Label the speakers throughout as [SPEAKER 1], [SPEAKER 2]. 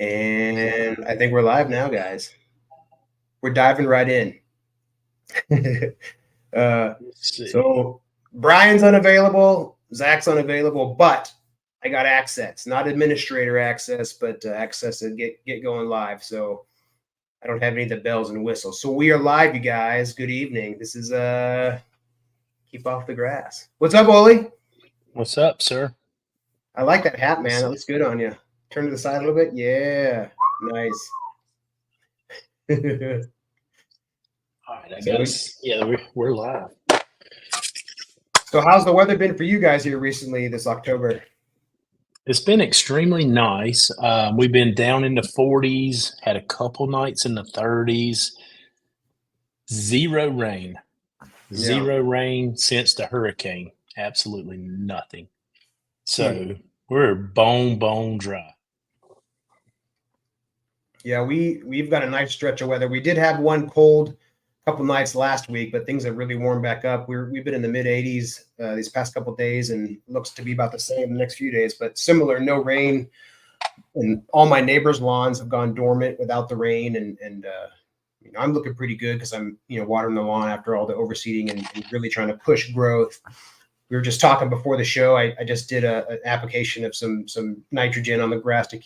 [SPEAKER 1] And I think we're live now, guys. We're diving right in.
[SPEAKER 2] Let's see.
[SPEAKER 1] So Brian's unavailable, Zach's unavailable, but I got access, not administrator access, but access to get going live. So I don't have any of the bells and whistles. So we are live, you guys. Good evening. This is Keep Off the Grass. What's up, Olee?
[SPEAKER 2] What's up, sir?
[SPEAKER 1] I like that hat, man. That looks good on you. Turn to the side a little bit. Yeah, nice.
[SPEAKER 2] All right, I guess. Yeah, we're live.
[SPEAKER 1] So how's the weather been for you guys here recently this October?
[SPEAKER 2] It's been extremely nice. We've been down in the 40s, had a couple nights in the 30s. Zero rain. Zero rain since the hurricane. Absolutely nothing. So we're bone dry.
[SPEAKER 1] Yeah, we've got a nice stretch of weather. We did have one cold couple nights last week, but things have really warmed back up. We've been in the mid 80s these past couple days, and looks to be about the same the next few days. But similar, no rain, and all my neighbors' lawns have gone dormant without the rain, and I'm looking pretty good because I'm watering the lawn after all the overseeding and really trying to push growth. We were just talking before the show. I just did an application of some nitrogen on the grass to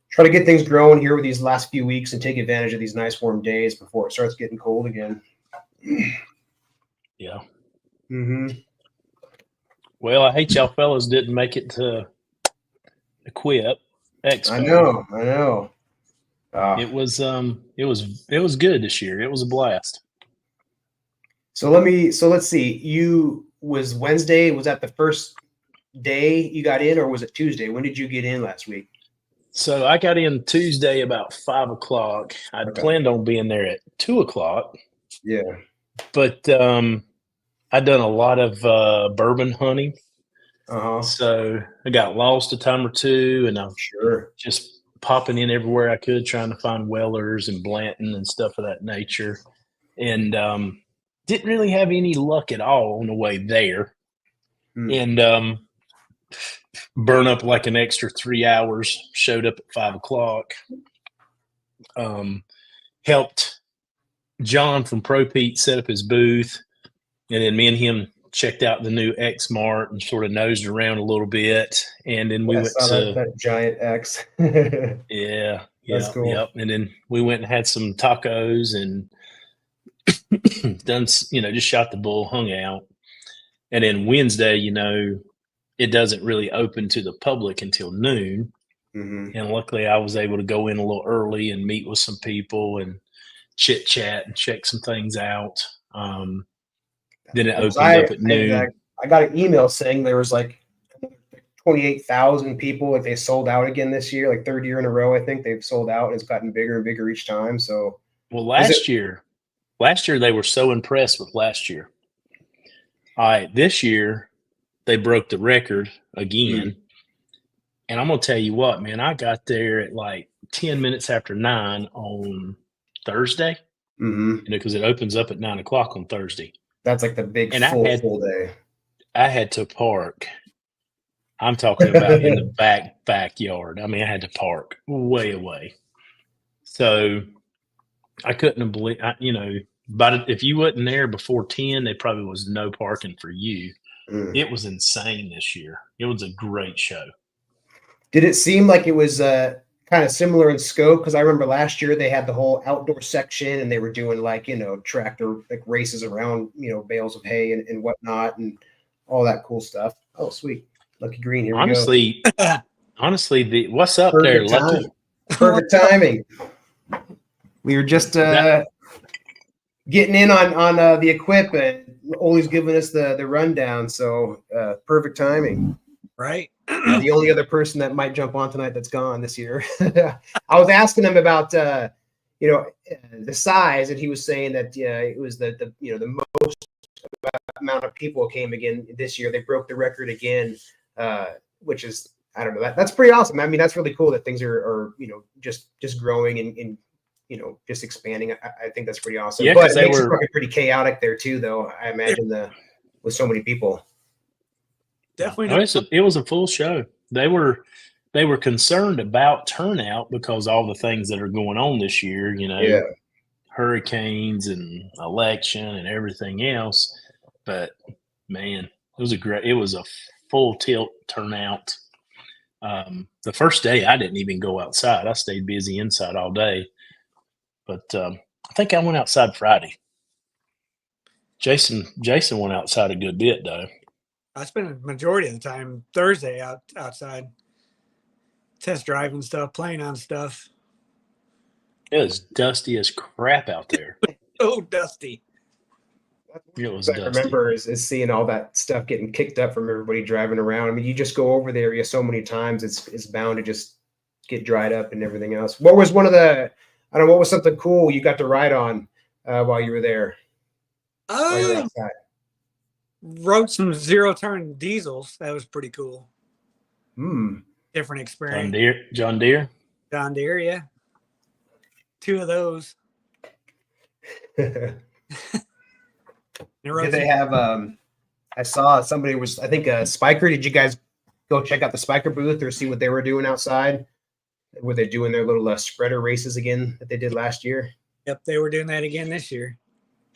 [SPEAKER 1] try to get things growing here with these last few weeks and take advantage of these nice warm days before it starts getting cold again.
[SPEAKER 2] Yeah.
[SPEAKER 1] Mm-hmm.
[SPEAKER 2] Well, I hate y'all fellas didn't make it to Equip Expo.
[SPEAKER 1] I know.
[SPEAKER 2] It was good this year. It was a blast.
[SPEAKER 1] So let's see. Was Wednesday, was that the first day you got in, or was it Tuesday? When did you get in last week?
[SPEAKER 2] So I got in Tuesday about 5 o'clock. I'd planned on being there at 2 o'clock.
[SPEAKER 1] Yeah.
[SPEAKER 2] But I'd done a lot of bourbon hunting.
[SPEAKER 1] Uh-huh.
[SPEAKER 2] So I got lost a time or two, and I'm just popping in everywhere I could, trying to find Wellers and Blanton and stuff of that nature. And didn't really have any luck at all on the way there. And burn up like an extra 3 hours, showed up at 5 o'clock. Helped John from Pro Pete set up his booth, and then me and him checked out the new X Mart and sort of nosed around a little bit, and then we went to
[SPEAKER 1] that giant X.
[SPEAKER 2] Yeah,
[SPEAKER 1] that's cool.
[SPEAKER 2] Yep. And then we went and had some tacos and done, just shot the bull, hung out, and then Wednesday, it doesn't really open to the public until noon.
[SPEAKER 1] Mm-hmm.
[SPEAKER 2] And luckily I was able to go in a little early and meet with some people and chit chat and check some things out. Then it opened up at noon.
[SPEAKER 1] I got an email saying there was like 28,000 people. Like they sold out again this year, like third year in a row. I think they've sold out, and it's gotten bigger and bigger each time. So,
[SPEAKER 2] well, last year they were so impressed with last year. All right, this year they broke the record again. And I'm going to tell you what, man, I got there at like 10 minutes after 9 on Thursday, because it opens up at 9 o'clock on Thursday.
[SPEAKER 1] That's like the big full day.
[SPEAKER 2] I had to park. I'm talking about in the backyard. I mean, I had to park way away. So I couldn't believe, but if you wasn't there before 10, there probably was no parking for you. It was insane this year. It was a great show.
[SPEAKER 1] Did it seem like it was kind of similar in scope? Because I remember last year they had the whole outdoor section, and they were doing tractor races around bales of hay and whatnot and all that cool stuff. Oh, sweet, Lucky Green. Here we
[SPEAKER 2] go. Honestly, what's up there, Lucky?
[SPEAKER 1] Perfect timing. We were just getting in on the Equip, and Ole's giving us the rundown. So perfect timing.
[SPEAKER 2] Right.
[SPEAKER 1] The only other person that might jump on tonight that's gone this year. I was asking him about the size, and he was saying that it was the most amount of people came again this year. They broke the record again, which is, I don't know, that's pretty awesome. I mean, that's really cool that things are just growing and just expanding. I think that's pretty awesome.
[SPEAKER 2] Yeah,
[SPEAKER 1] but it makes it probably pretty chaotic there too, though. I imagine with so many people.
[SPEAKER 2] Definitely. It was a full show. They they were concerned about turnout because all the things that are going on this year,
[SPEAKER 1] Yeah.
[SPEAKER 2] hurricanes and election and everything else. But man, it was a full tilt turnout. The first day I didn't even go outside. I stayed busy inside all day. But I think I went outside Friday. Jason went outside a good bit though.
[SPEAKER 3] I spent a majority of the time Thursday outside, test driving stuff, playing on stuff.
[SPEAKER 2] It was dusty as crap out there.
[SPEAKER 3] Oh, dusty.
[SPEAKER 2] It was
[SPEAKER 1] I remember is seeing all that stuff getting kicked up from everybody driving around. I mean, you just go over the area so many times, it's bound to just get dried up and everything else. What was what was something cool you got to ride on while you were there? While you were outside?
[SPEAKER 3] Rode some zero-turn diesels. That was pretty cool. Different experience.
[SPEAKER 2] John Deere,
[SPEAKER 3] yeah. 2 of those.
[SPEAKER 1] Did they have I saw somebody was, I think, Spiker. Did you guys go check out the Spiker booth or see what they were doing outside? Were they doing their little spreader races again that they did last year?
[SPEAKER 3] Yep, they were doing that again this year.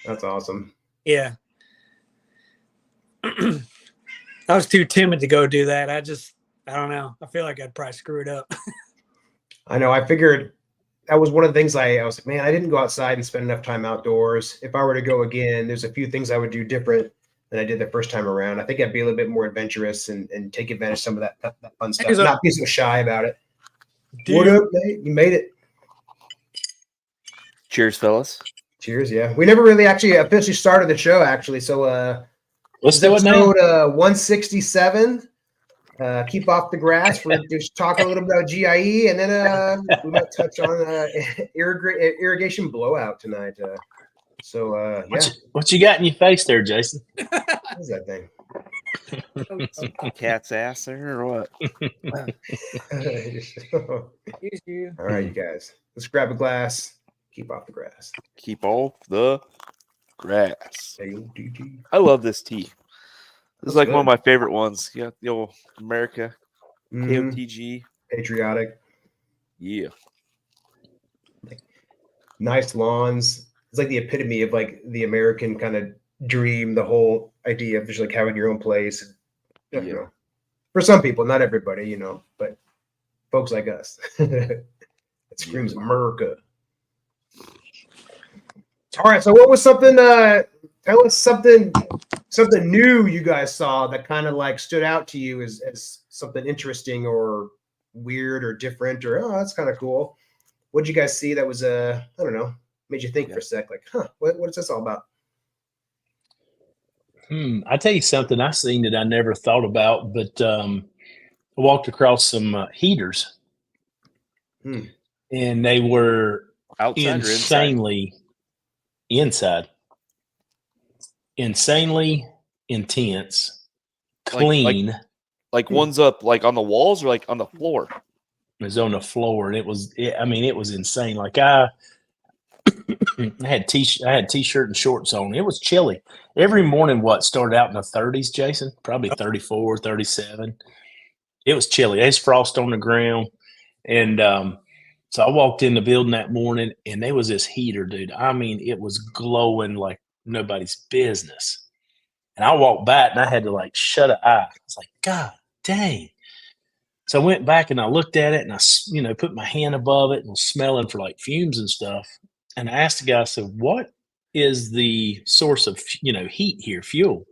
[SPEAKER 1] That's awesome.
[SPEAKER 3] Yeah. I was too timid to go do that. I don't know. I feel like I'd probably screw it up.
[SPEAKER 1] I know. I figured that was one of the things I was like, man, I didn't go outside and spend enough time outdoors. If I were to go again, there's a few things I would do different than I did the first time around. I think I'd be a little bit more adventurous and take advantage of some of that fun stuff. Not be so shy about it. What up, mate? You made it.
[SPEAKER 4] Cheers, fellas.
[SPEAKER 1] Cheers, yeah. We never really actually officially started the show, actually. So
[SPEAKER 2] let's do it now.
[SPEAKER 1] Episode 167. Keep off the grass. We're just talking a little bit about GIE, and then we might touch on irrigation blowout tonight. Yeah.
[SPEAKER 2] What you got in your face there, Jason?
[SPEAKER 1] What is that thing?
[SPEAKER 4] Cat's ass there or what?
[SPEAKER 1] All right, you guys. Let's grab a glass. Keep off the grass.
[SPEAKER 4] Keep off the grass. I love this tea. This is like one of my favorite ones. You got the old America, KOTG.
[SPEAKER 1] Patriotic.
[SPEAKER 4] Yeah.
[SPEAKER 1] Nice lawns. It's like the epitome of like the American kind of dream, the whole idea of just like having your own place. You know, for some people, not everybody, but folks like us. It screams America. All right. So what was something, tell us something new you guys saw that kind of like stood out to you as something interesting or weird or different or, oh, that's kind of cool. What did you guys see that was, I don't know, made you think for a sec, like, what is this all about?
[SPEAKER 2] I tell you something I seen that I never thought about, but I walked across some heaters and they were
[SPEAKER 4] outside
[SPEAKER 2] insanely inside. Insanely intense, clean.
[SPEAKER 4] Like one's up like on the walls or like on the floor?
[SPEAKER 2] It was on the floor, and it was insane. Like I had t-shirt and shorts on. It was chilly. Every morning, started out in the 30s, Jason? Probably 34, 37. It was chilly. There's frost on the ground. And so I walked in the building that morning, and there was this heater, dude. I mean, it was glowing like nobody's business. And I walked back, and I had to like shut an eye. I was like, God dang. So I went back and I looked at it and I, put my hand above it and was smelling for like fumes and stuff. And I asked the guy, I said, what is the source of, heat here, fuel?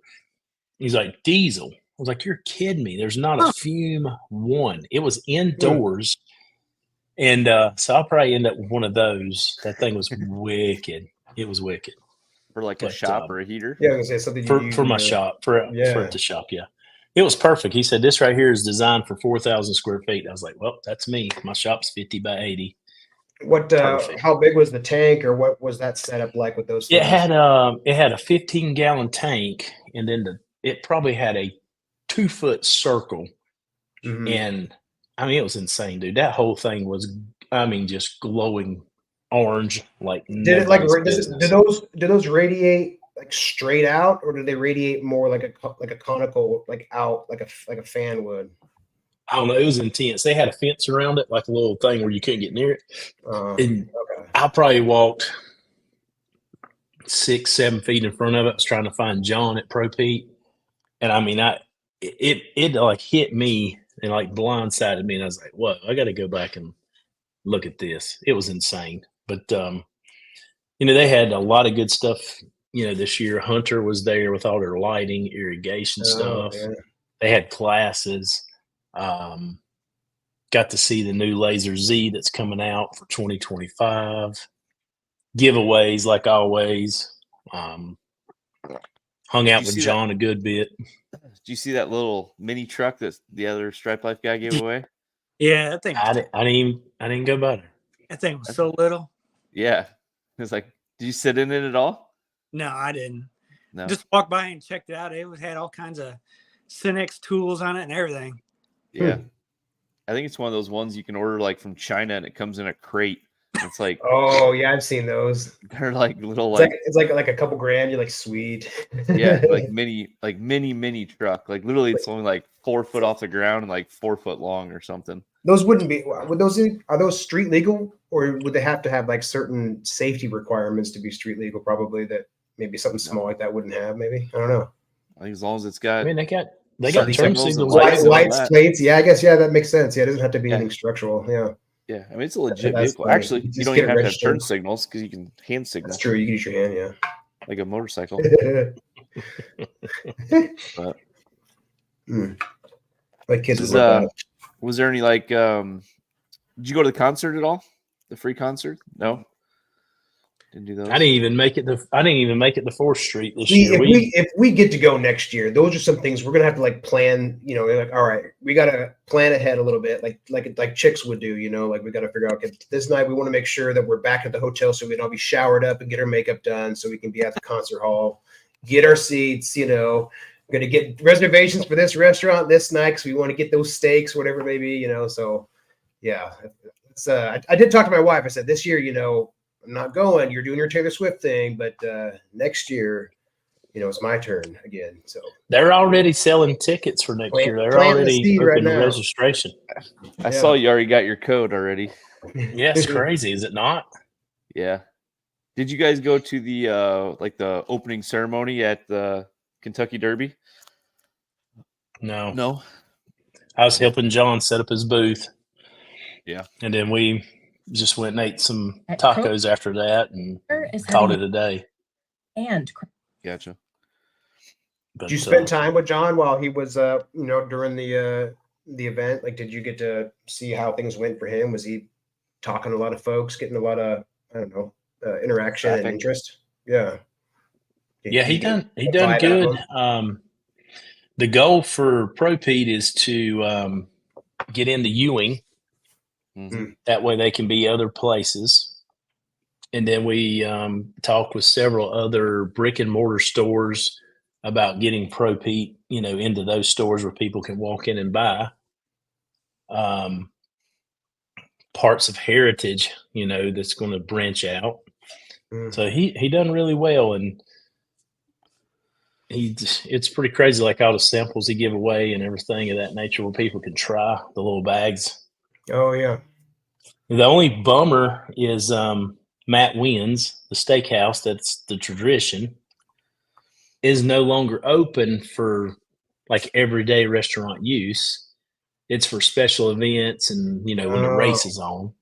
[SPEAKER 2] He's like, diesel. I was like, you're kidding me. There's not a fume one. It was indoors. And so I'll probably end up with one of those. That thing was wicked. It was wicked.
[SPEAKER 4] For like a shop or a heater?
[SPEAKER 1] Yeah, I was going to say something
[SPEAKER 2] for my shop, for it to shop, yeah. It was perfect. He said, this right here is designed for 4,000 square feet. I was like, well, that's me. My shop's 50 by 80.
[SPEAKER 1] What? How big was the tank, or what was that setup like with those things?
[SPEAKER 2] It had a 15-gallon tank, and then it probably had a 2-foot circle. And I mean, it was insane, dude. That whole thing was, just glowing orange. Like,
[SPEAKER 1] did it like? Do those radiate like straight out, or do they radiate more like a conical, like out, like a fan would?
[SPEAKER 2] I don't know. It was intense. They had a fence around it, like a little thing where you couldn't get near it. And
[SPEAKER 1] Okay.
[SPEAKER 2] I probably walked 6-7 feet in front of it. I was trying to find John at Pro Pete. And I mean, it like hit me and like blindsided me. And I was like, whoa, I got to go back and look at this. It was insane. But, you know, they had a lot of good stuff, you know, this year. Hunter was there with all their lighting, irrigation stuff.
[SPEAKER 1] Yeah.
[SPEAKER 2] They had classes. Got to see the new Laser Z that's coming out for 2025. Giveaways, like always. Hung out with John a good bit.
[SPEAKER 4] Did you see that little mini truck that the other Stripe Life guy gave away?
[SPEAKER 3] Yeah, that thing.
[SPEAKER 2] I didn't go by there.
[SPEAKER 3] That thing was so little.
[SPEAKER 4] Yeah, it was like, did you sit in it at all?
[SPEAKER 3] No, I didn't.
[SPEAKER 4] No.
[SPEAKER 3] Just walked by and checked it out. It had all kinds of Cinex tools on it and everything.
[SPEAKER 4] Yeah. I think it's one of those ones you can order like from China and it comes in a crate. It's like,
[SPEAKER 1] oh yeah, I've seen those.
[SPEAKER 4] They're like little
[SPEAKER 1] it's like a couple grand. You're like, sweet.
[SPEAKER 4] Yeah, like mini truck. Like literally, it's only like 4 foot off the ground and like 4 foot long or something.
[SPEAKER 1] Those wouldn't be. Are those street legal, or would they have to have like certain safety requirements to be street legal? Probably that maybe something small like that wouldn't have. Maybe I don't know.
[SPEAKER 4] I think as long as it's got.
[SPEAKER 2] I mean, they got turn signals,
[SPEAKER 1] lights, plates. Yeah, I guess that makes sense. Yeah, it doesn't have to be anything structural. Yeah.
[SPEAKER 4] Yeah, I mean it's a legit vehicle. Funny. Actually, you don't even have to have turn signals because you can hand signal.
[SPEAKER 1] That's true. You can use your hand, yeah,
[SPEAKER 4] like a motorcycle. But,
[SPEAKER 1] like kids.
[SPEAKER 4] Was there any like? Did you go to the concert at all? The free concert? No. Didn't do those.
[SPEAKER 2] I didn't even make it to 4th Street this year.
[SPEAKER 1] If we get to go next year, those are some things we're gonna have to like plan. You know, like all right, we gotta plan ahead a little bit, like chicks would do. You know, like we gotta figure out, okay, this night we want to make sure that we're back at the hotel so we can all be showered up and get our makeup done so we can be at the concert hall, get our seats. You know, we're gonna get reservations for this restaurant this night because we want to get those steaks, whatever it may be. You know, so yeah, it's, I did talk to my wife. I said this year, you know, I'm not going. You're doing your Taylor Swift thing, but next year, you know, it's my turn again. So
[SPEAKER 2] they're already selling tickets for next year. They're already open registration.
[SPEAKER 4] I saw you already got your code already.
[SPEAKER 2] Yeah, it's crazy, is it not?
[SPEAKER 4] Yeah. Did you guys go to the like the opening ceremony at the Kentucky Derby?
[SPEAKER 2] No. I was helping John set up his booth.
[SPEAKER 4] Yeah. And
[SPEAKER 2] then we just went and ate some tacos after that and called it a day.
[SPEAKER 5] And
[SPEAKER 4] gotcha.
[SPEAKER 1] Did you spend time with John while he was, you know, during the event? Like, did you get to see how things went for him? Was he talking to a lot of folks, getting a lot of, I don't know, interaction and interest? Yeah.
[SPEAKER 2] Yeah, he done good. The goal for Pro Pete is to get into Ewing. Mm-hmm. That way they can be other places. And then we talked with several other brick and mortar stores about getting Pro Pete, you know, into those stores where people can walk in and buy. Parts of Heritage, you know, that's going to branch out. Mm-hmm. So he done really well, and it's pretty crazy, like all the samples he give away and everything of that nature where people can try the little bags.
[SPEAKER 1] Oh, yeah.
[SPEAKER 2] The only bummer is Matt Wynn's, the steakhouse, that's the tradition, is no longer open for like everyday restaurant use. It's for special events and, you know, when the race is on.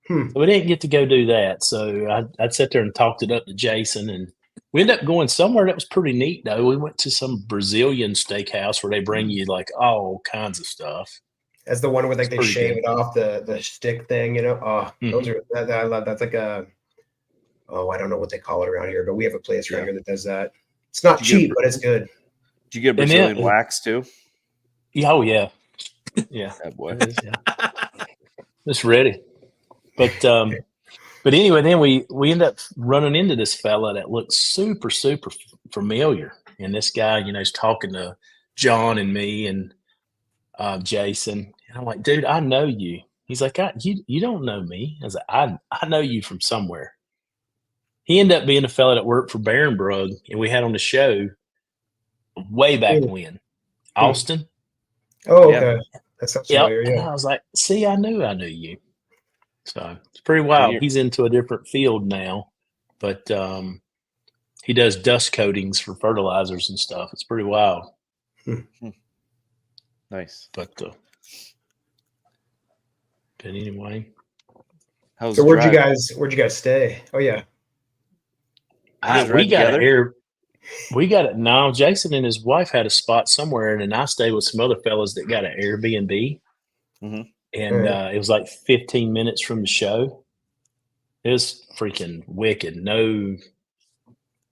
[SPEAKER 2] So we didn't get to go do that. So I sat there and talked it up to Jason, and we ended up going somewhere that was pretty neat, though. We went to some Brazilian steakhouse where they bring you like all kinds of stuff.
[SPEAKER 1] That's the one where like they shave it off the stick thing, you know. Oh, those are I love. That's like I don't know what they call it around here, but we have a place around here that does that. It's not cheap, but it's good.
[SPEAKER 4] Did you get Brazilian wax too?
[SPEAKER 2] Oh yeah, yeah.
[SPEAKER 4] That boy.
[SPEAKER 2] It's ready. But anyway, then we end up running into this fella that looked super familiar, and this guy, you know, is talking to John and me and Jason. And I'm like, dude, I know you. He's like, you don't know me. I was like, I know you from somewhere. He ended up being a fella that worked for Barenbrug, and we had on the show way back when. Austin.
[SPEAKER 1] Oh, okay. That sounds
[SPEAKER 2] Yep.
[SPEAKER 1] familiar.
[SPEAKER 2] And
[SPEAKER 1] Yeah.
[SPEAKER 2] I was like, see, I knew you. So it's pretty wild. He's into a different field now, but he does dust coatings for fertilizers and stuff. It's pretty wild.
[SPEAKER 4] Nice.
[SPEAKER 2] But anyway.
[SPEAKER 1] So where'd you guys stay? Oh yeah.
[SPEAKER 2] We got it. No, Jason and his wife had a spot somewhere, and then I stayed with some other fellas that got an Airbnb.
[SPEAKER 4] Mm-hmm.
[SPEAKER 2] And it was like 15 minutes from the show. It was freaking wicked. No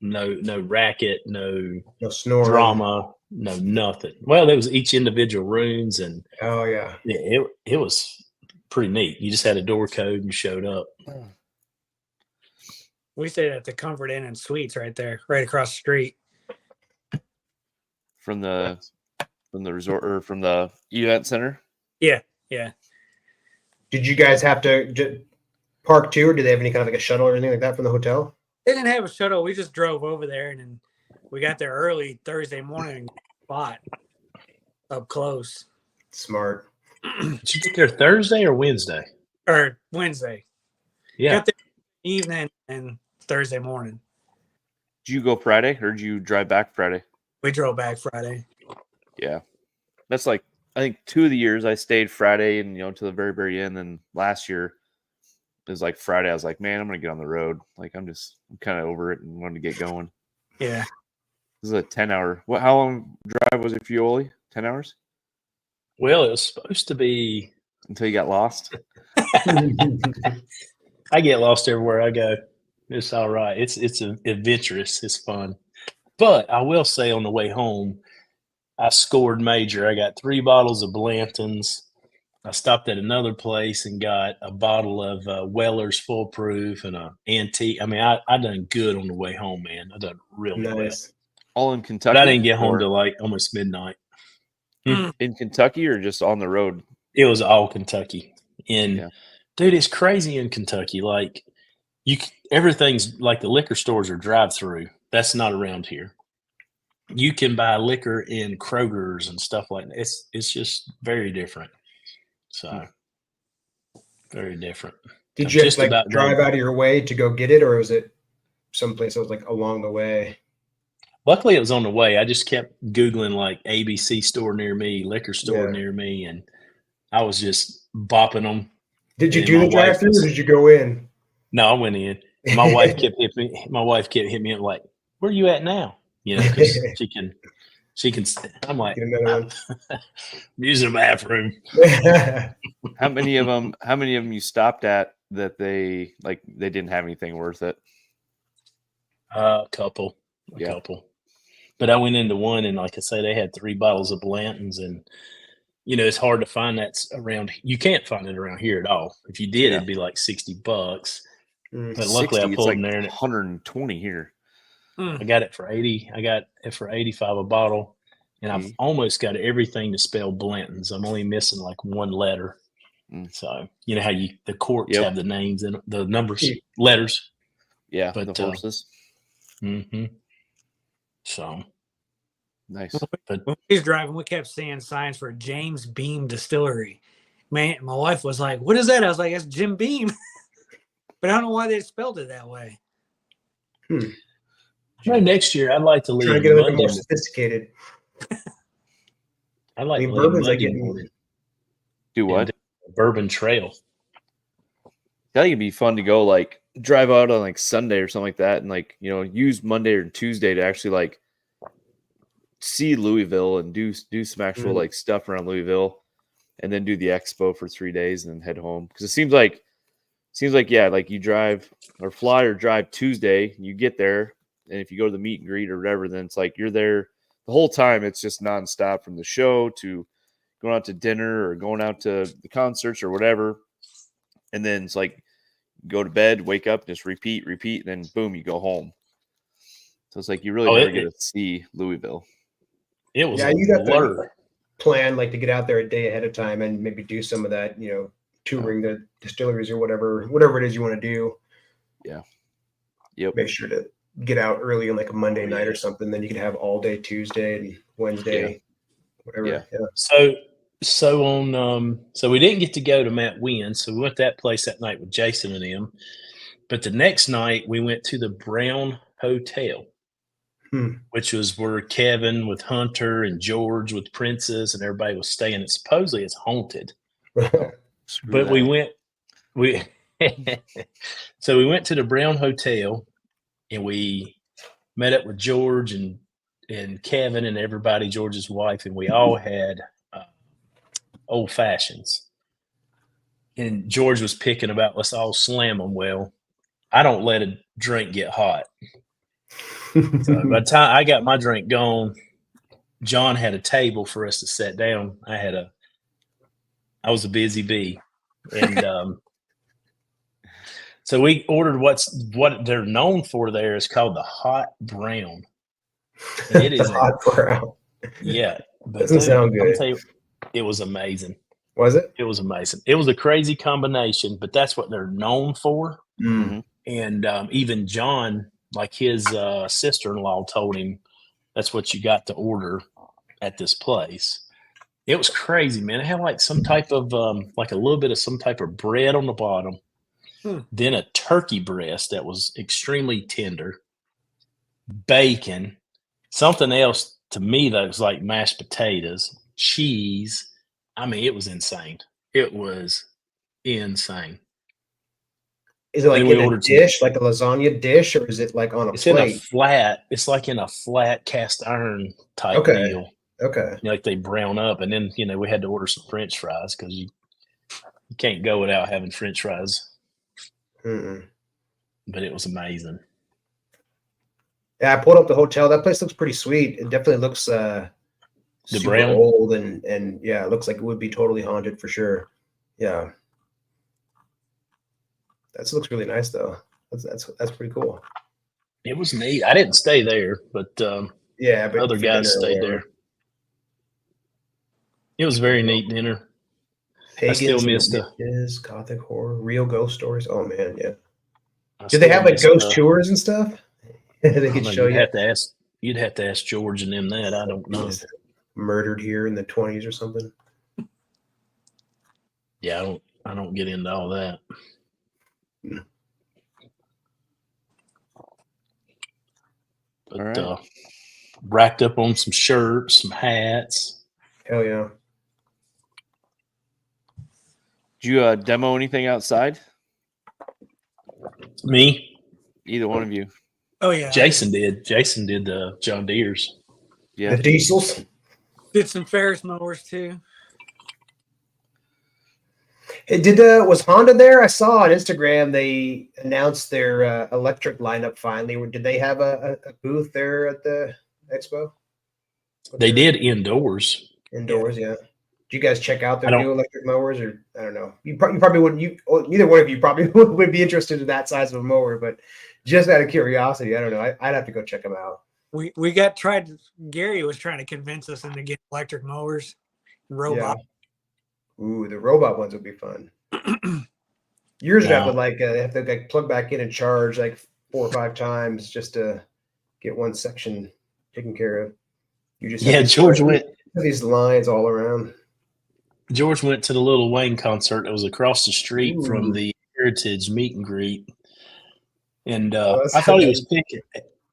[SPEAKER 2] racket, no
[SPEAKER 1] snoring,
[SPEAKER 2] drama, no nothing. Well, there was each individual rooms, and it was pretty neat. You just had a door code and showed up.
[SPEAKER 3] We stayed at the Comfort Inn and Suites right there, right across the street
[SPEAKER 4] from the resort or from the event center.
[SPEAKER 3] Yeah.
[SPEAKER 1] Did you guys have to park too, or do they have any kind of like a shuttle or anything like that from the hotel?
[SPEAKER 3] They didn't have a shuttle. We just drove over there, and then we got there early Thursday morning. Spot up close.
[SPEAKER 1] Smart.
[SPEAKER 2] Did you get there Thursday or Wednesday?
[SPEAKER 3] Or Wednesday.
[SPEAKER 2] Yeah.
[SPEAKER 3] Got there evening and Thursday morning.
[SPEAKER 4] Did you go Friday or did you drive back Friday?
[SPEAKER 3] We drove back Friday.
[SPEAKER 4] Yeah. That's like, I think 2 of the years I stayed Friday and, to the very, very end. And last year it was like Friday. I was like, man, I'm going to get on the road. Like, I'm kind of over it and wanted to get going.
[SPEAKER 3] Yeah.
[SPEAKER 4] This is a 10-hour. How long drive was it for you, Olee? 10 hours?
[SPEAKER 2] Well, it was supposed to be
[SPEAKER 4] until you got lost.
[SPEAKER 2] I get lost everywhere I go. It's all right. It's adventurous. It's fun. But I will say on the way home, I scored major. I got 3 bottles of Blanton's. I stopped at another place and got a bottle of Weller's Full Proof and a antique. I mean, I done good on the way home, man. I done really well.
[SPEAKER 4] All in Kentucky?
[SPEAKER 2] But I didn't get home till like almost midnight.
[SPEAKER 4] In Kentucky or just on the road?
[SPEAKER 2] It was all Kentucky. Dude, it's crazy in Kentucky. Like everything's like the liquor stores are drive-through. That's not around here. You can buy liquor in Kroger's and stuff like that. It's just very different. So very different.
[SPEAKER 1] Did you just drive out of your way to go get it, or was it someplace that was like along the way?
[SPEAKER 2] Luckily, it was on the way. I just kept Googling like ABC store near me, liquor store near me, and I was just bopping them.
[SPEAKER 1] Did you do the drive-through, or did you go in?
[SPEAKER 2] No, I went in. My wife kept hitting me. My wife kept hitting me up like, "Where are you at now?" Because she can. I'm like, I'm using the bathroom.
[SPEAKER 4] How many of them you stopped at that they didn't have anything worth it?
[SPEAKER 2] A couple. But I went into one, and like I say, they had 3 bottles of Blanton's, and it's hard to find that around. You can't find it around here at all. If you did, it'd be like $60. But luckily, I pulled in there, and
[SPEAKER 4] 120 here.
[SPEAKER 2] I got it for 80. I got it for 85 a bottle, and I've almost got everything to spell Blanton's. I'm only missing like 1 letter. So you know how the courts have the names and the numbers, letters.
[SPEAKER 4] Yeah, but the horses.
[SPEAKER 2] So
[SPEAKER 4] nice.
[SPEAKER 3] But when we was driving, we kept seeing signs for James Beam Distillery. Man, my wife was like, "What is that?" I was like, "It's Jim Beam," but I don't know why they spelled it that way.
[SPEAKER 2] Next year I'd like to leave.
[SPEAKER 1] Trying to get a little more sophisticated.
[SPEAKER 2] I like
[SPEAKER 1] bourbons.
[SPEAKER 4] Do what?
[SPEAKER 2] Bourbon Trail.
[SPEAKER 4] I think it'd be fun to go like drive out on like Sunday or something like that, and use Monday or Tuesday to actually like see Louisville and do some actual like stuff around Louisville, and then do the expo for 3 days and then head home. Because it seems like like you drive or fly or drive Tuesday, you get there, and if you go to the meet and greet or whatever, then it's like you're there the whole time. It's just nonstop from the show to going out to dinner or going out to the concerts or whatever. And then it's like go to bed, wake up, just repeat, and then boom, you go home. So it's like you really never get to see Louisville.
[SPEAKER 2] It was
[SPEAKER 1] you got to plan like to get out there a day ahead of time and maybe do some of that, touring the distilleries or whatever it is you want to do.
[SPEAKER 4] Yeah. Yep.
[SPEAKER 1] Make sure to get out early on like a Monday night or something. Then you can have all day Tuesday and Wednesday, whatever.
[SPEAKER 4] Yeah.
[SPEAKER 2] So So we didn't get to go to Matt Wynn, so we went to that place that night with Jason and him. But the next night we went to the Brown Hotel, which was where Kevin with Hunter and George with Princess and everybody was staying. And supposedly it's haunted. But we went so we went to the Brown Hotel and we met up with George and Kevin and everybody, George's wife, and we all had old fashions. And George was picking about let's all slam them. Well, I don't let a drink get hot. So by the time I got my drink gone, John had a table for us to sit down. I was a busy bee. And so we ordered what they're known for there is called the hot brown. And it is
[SPEAKER 1] hot brown.
[SPEAKER 2] Yeah. But
[SPEAKER 1] Doesn't sound good.
[SPEAKER 2] I'll tell you, it was amazing.
[SPEAKER 1] Was it?
[SPEAKER 2] It was amazing. It was a crazy combination, but that's what they're known for.
[SPEAKER 1] Mm-hmm.
[SPEAKER 2] And even John, like his sister-in-law told him that's what you got to order at this place. It was crazy, man. It had like some type of like a little bit of some type of bread on the bottom, then a turkey breast that was extremely tender, bacon, something else to me that was like mashed potatoes, cheese. I mean, it was insane. It was insane.
[SPEAKER 1] Is it like in a dish, like a lasagna dish, or is it like on a plate?
[SPEAKER 2] In a flat. It's like in a flat cast iron type deal.
[SPEAKER 1] Okay.
[SPEAKER 2] Like they brown up, and then we had to order some French fries because you can't go without having French fries.
[SPEAKER 1] Mm-mm.
[SPEAKER 2] But it was amazing.
[SPEAKER 1] Yeah, I pulled up the hotel. That place looks pretty sweet. It definitely looks
[SPEAKER 2] the
[SPEAKER 1] super
[SPEAKER 2] brown
[SPEAKER 1] old and yeah, it looks like it would be totally haunted for sure. Yeah. That looks really nice though. That's pretty cool.
[SPEAKER 2] It was neat. I didn't stay there, but
[SPEAKER 1] yeah, but
[SPEAKER 2] other guys stayed there. It was a very neat dinner.
[SPEAKER 1] Pagans,
[SPEAKER 2] I still missed
[SPEAKER 1] witches, gothic horror, real ghost stories. Oh man, yeah. Did they have like ghost tours and stuff? They could show you.
[SPEAKER 2] You'd have to ask George and them that. I don't know.
[SPEAKER 1] Murdered here in the 1920s or something.
[SPEAKER 2] Yeah, I don't get into all that. But racked up on some shirts, some hats.
[SPEAKER 1] Hell yeah.
[SPEAKER 4] Did you demo anything outside?
[SPEAKER 2] Me?
[SPEAKER 4] Either one of you.
[SPEAKER 3] Oh yeah.
[SPEAKER 2] Jason did the John Deere's.
[SPEAKER 4] Yeah.
[SPEAKER 1] The diesels.
[SPEAKER 3] Did some Ferris mowers too.
[SPEAKER 1] Hey, was Honda there? I saw on Instagram they announced their electric lineup finally. Did they have a booth there at the expo?
[SPEAKER 2] They did indoors.
[SPEAKER 1] Indoors, yeah. Did you guys check out their new electric mowers, or I don't know? You probably wouldn't. Neither one of you probably would be interested in that size of a mower, but just out of curiosity, I don't know. I'd have to go check them out.
[SPEAKER 3] Gary was trying to convince us into getting electric mowers, robot.
[SPEAKER 1] Yeah. Ooh, the robot ones would be fun. Yours would have to have to plug back in and charge like 4 or 5 times just to get one section taken care of. You just
[SPEAKER 2] George went
[SPEAKER 1] these lines all around.
[SPEAKER 2] George went to the Lil Wayne concert that was across the street from the Heritage meet and greet, and I thought he was picking.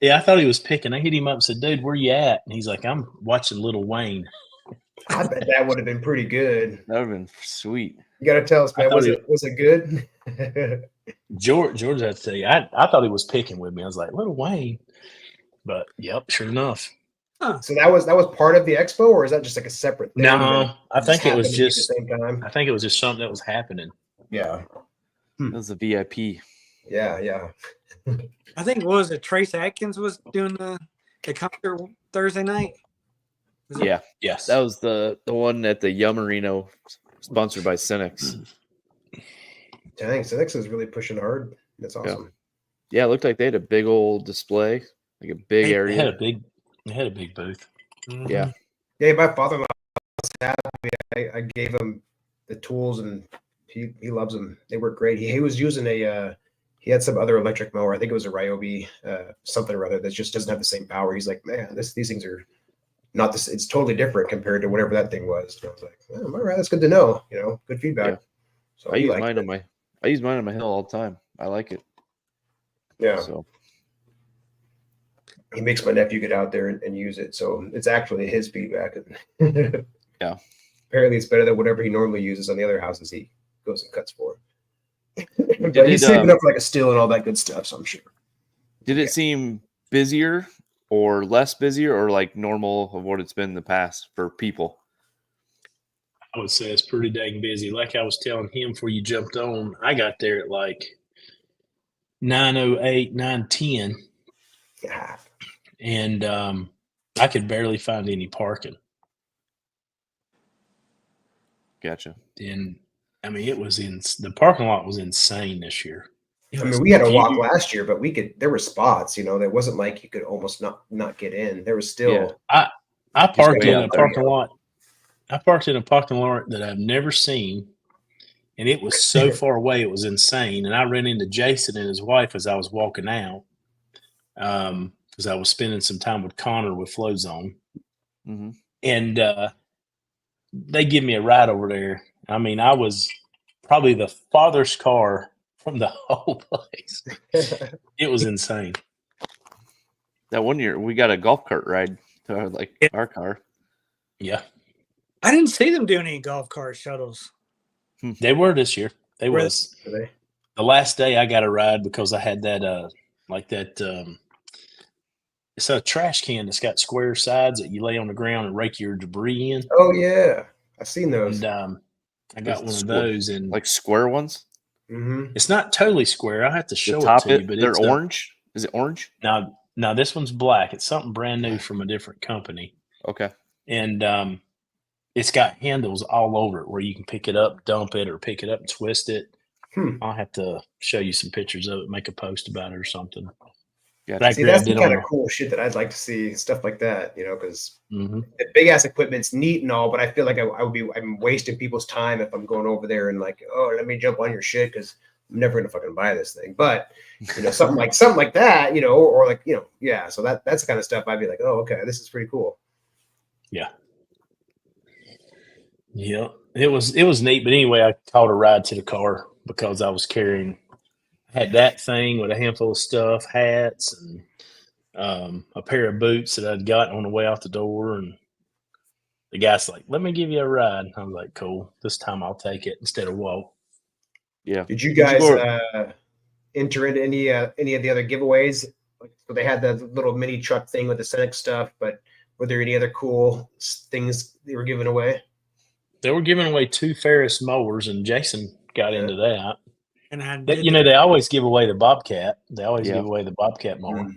[SPEAKER 2] Yeah, I thought he was picking. I hit him up and said, "Dude, where you at?" And he's like, "I'm watching Lil Wayne."
[SPEAKER 1] I bet that would have been pretty good.
[SPEAKER 4] That would have been sweet.
[SPEAKER 1] You got to tell us, man. Was it good?
[SPEAKER 2] George had to tell you. I thought he was picking with me. I was like, Lil Wayne. But yep, sure enough.
[SPEAKER 1] Huh. So that was part of the expo, or is that just like a separate thing?
[SPEAKER 2] No, I think it was just
[SPEAKER 1] at the same time.
[SPEAKER 2] I think it was just something that was happening.
[SPEAKER 1] Yeah.
[SPEAKER 4] That was a VIP.
[SPEAKER 1] Yeah.
[SPEAKER 3] I think Trace Atkins was doing the concert Thursday night.
[SPEAKER 4] Yeah.
[SPEAKER 2] Yes.
[SPEAKER 4] That was the one at the Yum Marino, sponsored by Cinex.
[SPEAKER 1] Dang, Cinex is really pushing hard. That's awesome.
[SPEAKER 4] Yeah, it looked like they had a big old display, like a big area.
[SPEAKER 2] They had a big booth.
[SPEAKER 3] Mm-hmm.
[SPEAKER 4] Yeah.
[SPEAKER 1] Yeah, my father-in-law was happy. I gave him the tools, and he loves them. They work great. He was using he had some other electric mower. I think it was a Ryobi something or other that just doesn't have the same power. He's like, man, these things are not this. It's totally different compared to whatever that thing was. And I was like, oh, all right, that's good to know. You know, good feedback.
[SPEAKER 4] Yeah.
[SPEAKER 1] So
[SPEAKER 4] I
[SPEAKER 1] he
[SPEAKER 4] use
[SPEAKER 1] liked
[SPEAKER 4] mine
[SPEAKER 1] it.
[SPEAKER 4] on my I use mine on my hill all the time. I like it.
[SPEAKER 1] Yeah.
[SPEAKER 4] So
[SPEAKER 1] He makes my nephew get out there and use it. So it's actually his feedback.
[SPEAKER 4] Yeah.
[SPEAKER 1] Apparently it's better than whatever he normally uses on the other houses he goes and cuts for. But
[SPEAKER 4] Did
[SPEAKER 1] he's
[SPEAKER 4] it,
[SPEAKER 1] saving up for like a still and all that good stuff, so I'm sure.
[SPEAKER 4] did it seem busier or less busier or like normal of what it's been in the past for people?
[SPEAKER 2] I would say it's pretty dang busy. Like I was telling him before you jumped on, I got there at like 9:08, 9:10,
[SPEAKER 1] Yeah.
[SPEAKER 2] and I could barely find any parking.
[SPEAKER 4] Gotcha.
[SPEAKER 2] And I mean, it was in the parking lot was insane this year.
[SPEAKER 1] I mean, we had a
[SPEAKER 2] If
[SPEAKER 1] walk
[SPEAKER 2] you-
[SPEAKER 1] last year, but there were spots, you know, there wasn't like you could almost not get in. There was still
[SPEAKER 4] Yeah.
[SPEAKER 2] I parked
[SPEAKER 4] way
[SPEAKER 2] in
[SPEAKER 4] out
[SPEAKER 2] a
[SPEAKER 4] there.
[SPEAKER 2] parking lot. I parked in a parking lot that I've never seen, and it was so far away, it was insane. And I ran into Jason and his wife as I was walking out, because I was spending some time with Connor with Flow Zone,
[SPEAKER 4] Hmm.
[SPEAKER 2] and they give me a ride over there. I mean, I was probably the farthest car from the whole place. It was insane.
[SPEAKER 4] That one year we got a golf cart ride to like our car.
[SPEAKER 2] Yeah,
[SPEAKER 3] I didn't see them doing any golf cart shuttles.
[SPEAKER 2] they were this year. They
[SPEAKER 3] Were they?
[SPEAKER 2] was the last day I got a ride because I had that like that it's a trash can that's got square sides that you lay on the ground and rake your debris in.
[SPEAKER 1] Oh yeah. I've seen those.
[SPEAKER 2] And I got
[SPEAKER 4] Like
[SPEAKER 2] one of
[SPEAKER 4] square-
[SPEAKER 2] those, and
[SPEAKER 4] Like square ones.
[SPEAKER 1] Hmm.
[SPEAKER 2] it's not totally square. I'll have to
[SPEAKER 4] The
[SPEAKER 2] show
[SPEAKER 4] top
[SPEAKER 2] it to you, but
[SPEAKER 4] they're
[SPEAKER 2] it's
[SPEAKER 4] orange. Is it orange?
[SPEAKER 2] now this one's black. It's something brand new from a different company,
[SPEAKER 4] Okay.
[SPEAKER 2] and it's got handles all over it where you can pick it up, dump it, or pick it up and twist it. I'll have to show you some pictures of it, make a post about it or something.
[SPEAKER 4] Gotcha.
[SPEAKER 2] But I
[SPEAKER 1] See, that's
[SPEAKER 2] grabbed
[SPEAKER 1] the
[SPEAKER 2] it
[SPEAKER 1] kind
[SPEAKER 2] on
[SPEAKER 1] of cool shit that I'd like to see, stuff like that, you know, because
[SPEAKER 2] Mhm.
[SPEAKER 1] the big ass equipment's neat and all, but I feel like I'm wasting people's time if I'm going over there and like, oh, let me jump on your shit because I'm never gonna fucking buy this thing. But you know, something like that, you know, or like, you know, yeah. So that's the kind of stuff I'd be like, oh, okay, this is pretty cool.
[SPEAKER 2] Yeah. It was neat. But anyway, I caught a ride to the car because I had that thing with a handful of stuff, hats, and a pair of boots that I'd gotten on the way out the door. And the guy's like, "Let me give you a ride." I was like, "Cool. This time I'll take it instead of walk."
[SPEAKER 4] Yeah.
[SPEAKER 1] Did you guys
[SPEAKER 4] go-
[SPEAKER 1] enter into any of the other giveaways? Like, so they had the little mini truck thing with the Scenic stuff, but were there any other cool things they were giving away?
[SPEAKER 2] They were giving away 2 Ferris mowers, and Jason got
[SPEAKER 1] Yeah.
[SPEAKER 2] into that.
[SPEAKER 3] And I
[SPEAKER 2] But,
[SPEAKER 3] did
[SPEAKER 2] you know, they always give away the Bobcat. They always
[SPEAKER 4] Yeah.
[SPEAKER 2] give away the Bobcat mower.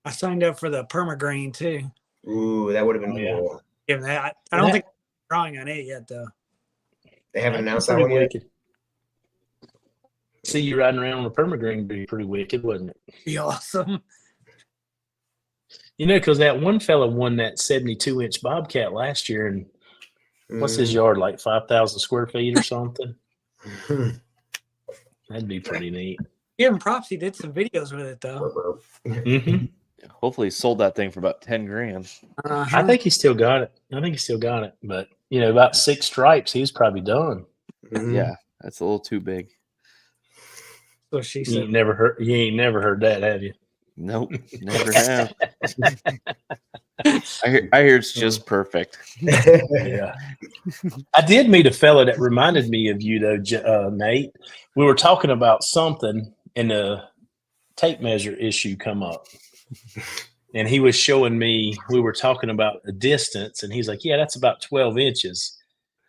[SPEAKER 3] I signed up for the permagreen too.
[SPEAKER 1] Ooh, that would have been
[SPEAKER 2] Oh, yeah.
[SPEAKER 1] cool.
[SPEAKER 3] Yeah, I don't think I'm drawing on it yet though.
[SPEAKER 1] They haven't
[SPEAKER 2] That'd be
[SPEAKER 1] announced that
[SPEAKER 2] pretty
[SPEAKER 1] one yet.
[SPEAKER 2] wicked. See you riding around on a permagreen would be pretty wicked, wouldn't it?
[SPEAKER 3] Be awesome.
[SPEAKER 2] You know, because that one fella won that 72-inch Bobcat last year, and what's his yard, like 5,000 square feet or something? That'd be pretty neat.
[SPEAKER 3] Give him props. He did some videos with it though.
[SPEAKER 2] Mm-hmm.
[SPEAKER 4] Hopefully he sold that thing for about 10 grand.
[SPEAKER 2] I think he still got it. But, you know, about 6 stripes, he was probably done.
[SPEAKER 4] Yeah, that's a little too big.
[SPEAKER 3] So she
[SPEAKER 2] You
[SPEAKER 3] said.
[SPEAKER 2] ain't never heard that, have you?
[SPEAKER 4] Nope, never have. I hear it's just perfect.
[SPEAKER 2] Yeah. I did meet a fella that reminded me of you, though, Nate. We were talking about something, and the tape measure issue come up. And he was showing me, we were talking about a distance, and he's like, yeah, that's about 12 inches.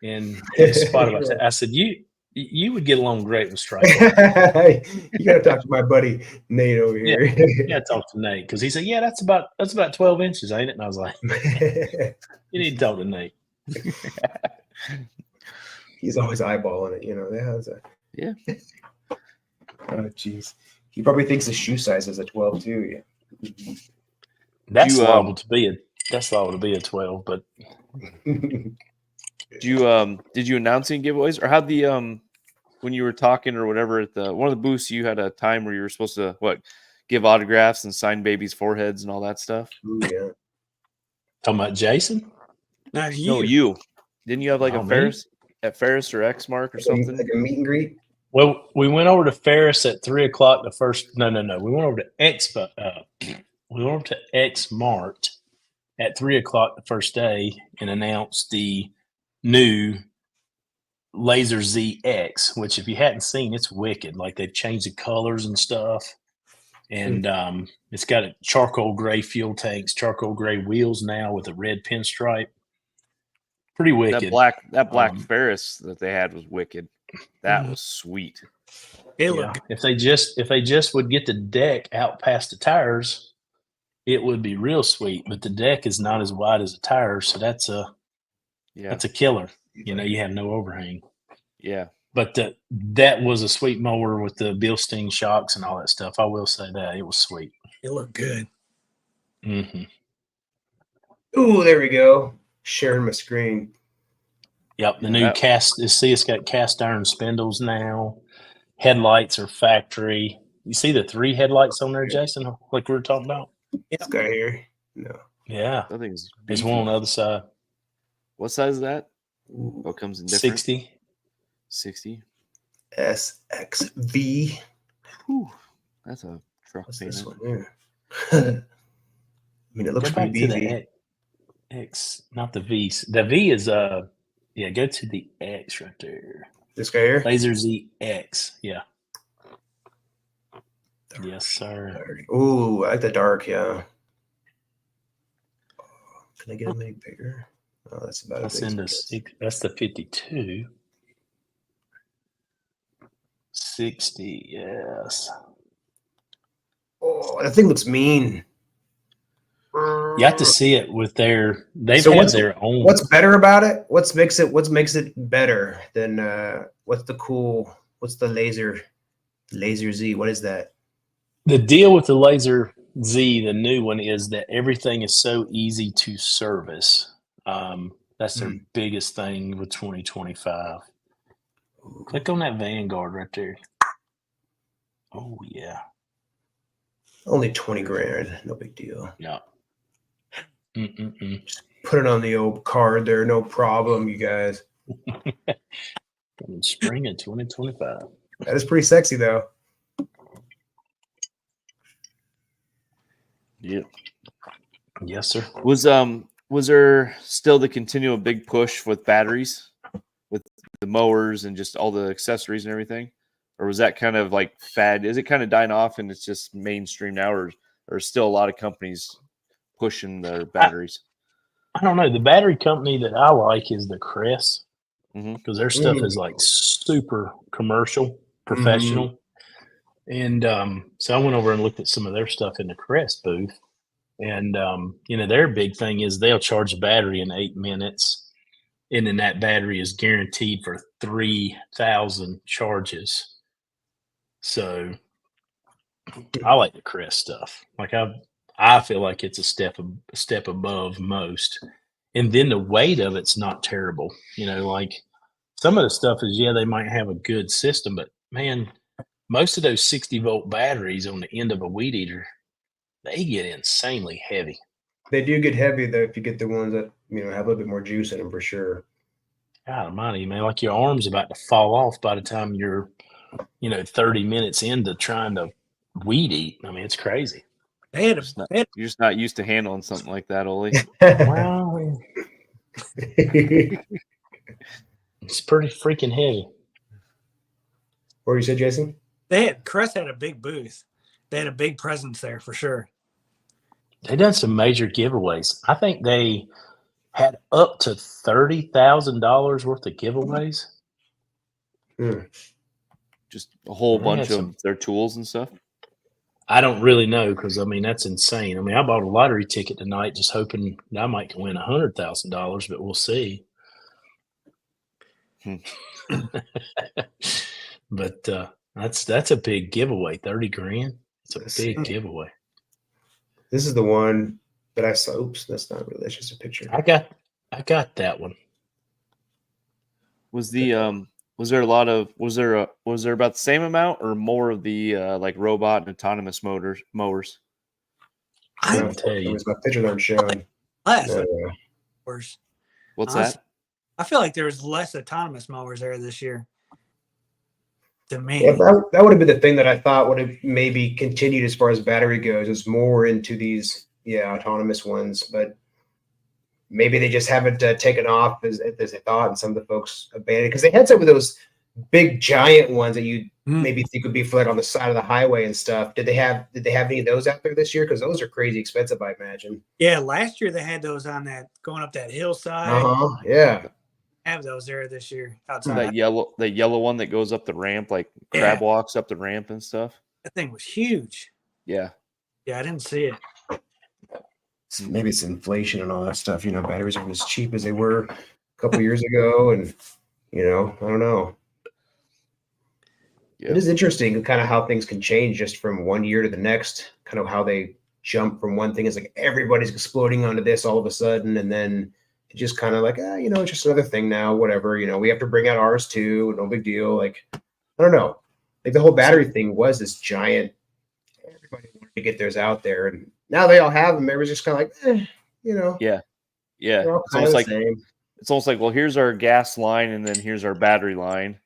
[SPEAKER 2] And he was spot about that. I said, you would get along great with Striker.
[SPEAKER 1] You got to talk to my buddy Nate over here.
[SPEAKER 2] You got to talk to Nate, because he said, yeah, that's about 12 inches, ain't it? And I was like, you need to talk to Nate.
[SPEAKER 1] He's always eyeballing it, you know.
[SPEAKER 4] Yeah.
[SPEAKER 1] Oh, jeez. He probably thinks his shoe size is a 12 too. Yeah.
[SPEAKER 2] That's liable to be a 12, but
[SPEAKER 4] Did you announce any giveaways, or how'd the when you were talking or whatever at the one of the booths, you had a time where you were supposed to give autographs and sign babies' foreheads and all that stuff?
[SPEAKER 1] Ooh, yeah.
[SPEAKER 2] Talking about Jason?
[SPEAKER 3] No, you.
[SPEAKER 4] No, you. Didn't you have like
[SPEAKER 2] Oh,
[SPEAKER 4] a
[SPEAKER 2] me?
[SPEAKER 4] Ferris at Ferris or Xmark or something?
[SPEAKER 1] Like a meet and greet.
[SPEAKER 2] Well, we went over to Ferris at 3:00. The first, no. We went over to Expo. We went over to X Mart at 3:00 the first day and announced the new Laser ZX, which if you hadn't seen, it's wicked. Like they've changed the colors and stuff. And it's got a charcoal gray fuel tanks, charcoal gray wheels now with a red pinstripe. Pretty wicked.
[SPEAKER 4] That black Ferris that they had was wicked. That was sweet.
[SPEAKER 3] It looked
[SPEAKER 2] If they just would get the deck out past the tires, it would be real sweet. But the deck is not as wide as the tires, so that's a killer. You know, you have no overhang.
[SPEAKER 4] Yeah.
[SPEAKER 2] But that was a sweet mower with the Bilstein shocks and all that stuff. I will say that it was sweet.
[SPEAKER 3] It looked good.
[SPEAKER 2] Mm-hmm.
[SPEAKER 1] Ooh, there we go. Sharing my screen.
[SPEAKER 2] Yep, the new cast. You see, it's got cast iron spindles now. Headlights are factory. You see the 3 headlights on there, Jason, like we were talking about?
[SPEAKER 1] This guy here. No.
[SPEAKER 2] Yeah.
[SPEAKER 4] That thing's
[SPEAKER 2] There's one on the other side.
[SPEAKER 4] What size is that? What comes in different?
[SPEAKER 2] 60.
[SPEAKER 1] SXV.
[SPEAKER 4] Whew. That's a truck
[SPEAKER 1] What's
[SPEAKER 4] payment.
[SPEAKER 1] this one here? I mean, it looks
[SPEAKER 2] Go back
[SPEAKER 1] pretty
[SPEAKER 2] to
[SPEAKER 1] beefy.
[SPEAKER 2] the X, not the V. The V is go to the X right there.
[SPEAKER 1] This guy here?
[SPEAKER 2] Laser ZX. Yeah. Yes, sir.
[SPEAKER 1] Ooh, I like the dark, yeah. Can I get it made bigger? Oh, that's about
[SPEAKER 2] That's
[SPEAKER 1] it.
[SPEAKER 2] That's the 52. 60, yes.
[SPEAKER 1] Oh, that thing looks mean.
[SPEAKER 2] You have to see it with their. They've
[SPEAKER 1] So
[SPEAKER 2] had
[SPEAKER 1] what's-
[SPEAKER 2] their own.
[SPEAKER 1] What's better about it? What makes it better than what's the laser Z? What is that?
[SPEAKER 2] The deal with the Laser Z, the new one, is that everything is so easy to service. That's their biggest thing with 2025. Click on that Vanguard right there. Oh yeah.
[SPEAKER 1] Only 20 grand, no big deal.
[SPEAKER 2] Yeah.
[SPEAKER 1] Put it on the old card there, no problem, you guys.
[SPEAKER 2] In spring of 2025.
[SPEAKER 1] That is pretty sexy though.
[SPEAKER 4] Yeah.
[SPEAKER 2] Yes, sir.
[SPEAKER 4] Was there still the continual big push with batteries, with the mowers and just all the accessories and everything? Or was that kind of like fad? Is it kind of dying off and it's just mainstream now, or still a lot of companies pushing their batteries?
[SPEAKER 2] I don't know. The battery company that I like is the Crest, because their stuff is like super commercial, professional. And so I went over and looked at some of their stuff in the Crest booth. And, their big thing is they'll charge a battery in 8 minutes. And then that battery is guaranteed for 3,000 charges. So I like the Crest stuff. Like I feel like it's a step above most. And then the weight of it's not terrible. Like some of the stuff is, they might have a good system, but man, most of those 60-volt batteries on the end of a weed eater, they get insanely heavy.
[SPEAKER 1] They do get heavy though if you get the ones that have a little bit more juice in them for sure.
[SPEAKER 2] God almighty, man, like your arm's about to fall off by the time you're 30 minutes into trying to weed eat. I mean, it's crazy.
[SPEAKER 4] You're just not used to handling something like that, Olee.
[SPEAKER 2] Well, it's pretty freaking heavy.
[SPEAKER 1] What you said, Jason?
[SPEAKER 3] Crest had a big booth. They had a big presence there for sure.
[SPEAKER 2] They done some major giveaways. I think they had up to $30,000 worth of giveaways.
[SPEAKER 4] Just a whole bunch of their tools and stuff.
[SPEAKER 2] I don't really know because that's insane. I mean, I bought a lottery ticket tonight just hoping I might win $100,000, but we'll see. But that's a big giveaway. 30 grand. It's a big giveaway.
[SPEAKER 1] This is the one that I saw. Oops, that's not really. That's just a picture.
[SPEAKER 2] I got that one.
[SPEAKER 4] Was the was there about the same amount or more of the like robot and autonomous mowers?
[SPEAKER 2] I can tell you.
[SPEAKER 1] My pictures aren't showing.
[SPEAKER 3] Less
[SPEAKER 1] Uh,
[SPEAKER 3] mowers.
[SPEAKER 4] What's
[SPEAKER 3] Honestly,
[SPEAKER 4] that?
[SPEAKER 3] I feel like there was less autonomous mowers there this year. To me,
[SPEAKER 1] Yeah, that would have been the thing that I thought would have maybe continued as far as battery goes, is more into these, autonomous ones. But maybe they just haven't taken off as they thought, and some of the folks abandoned because they had some of those big giant ones that you maybe think would be for like on the side of the highway and stuff. Did they have any of those out there this year? Because those are crazy expensive, I imagine.
[SPEAKER 3] yeah. Last year they had those on that going up that hillside.
[SPEAKER 1] Yeah.
[SPEAKER 3] Have those there this year outside.
[SPEAKER 4] That yellow one that goes up the ramp, like crab walks up the ramp and stuff.
[SPEAKER 3] That thing was huge.
[SPEAKER 4] Yeah.
[SPEAKER 3] Yeah, I didn't see it.
[SPEAKER 1] Maybe it's inflation and all that stuff. Batteries aren't as cheap as they were a couple years ago, and I don't know.
[SPEAKER 4] Yeah.
[SPEAKER 1] It is interesting kind of how things can change just from one year to the next, kind of how they jump from one thing. It's like everybody's exploding onto this all of a sudden, and then it just kind of like, it's just another thing now, whatever. We have to bring out ours too, no big deal. Like, I don't know. Like the whole battery thing was this giant, everybody wanted to get theirs out there, and now they all have them. Everybody's just kind of like,
[SPEAKER 4] Yeah.
[SPEAKER 1] they're all
[SPEAKER 4] It's
[SPEAKER 1] kind of
[SPEAKER 4] almost
[SPEAKER 1] the same.
[SPEAKER 4] It's almost like, well, here's our gas line and then here's our battery line.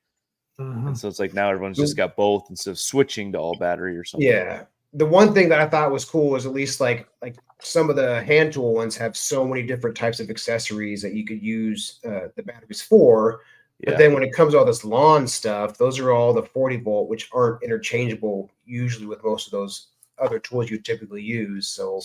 [SPEAKER 4] And so it's like now everyone's just got both instead of switching to all battery or something.
[SPEAKER 1] Yeah. The one thing that I thought was cool was at least like some of the hand tool ones have so many different types of accessories that you could use the batteries for.
[SPEAKER 4] Yeah.
[SPEAKER 1] But then when it comes to all this lawn stuff, those are all the 40 volt, which aren't interchangeable usually with most of those other tools you typically use. So,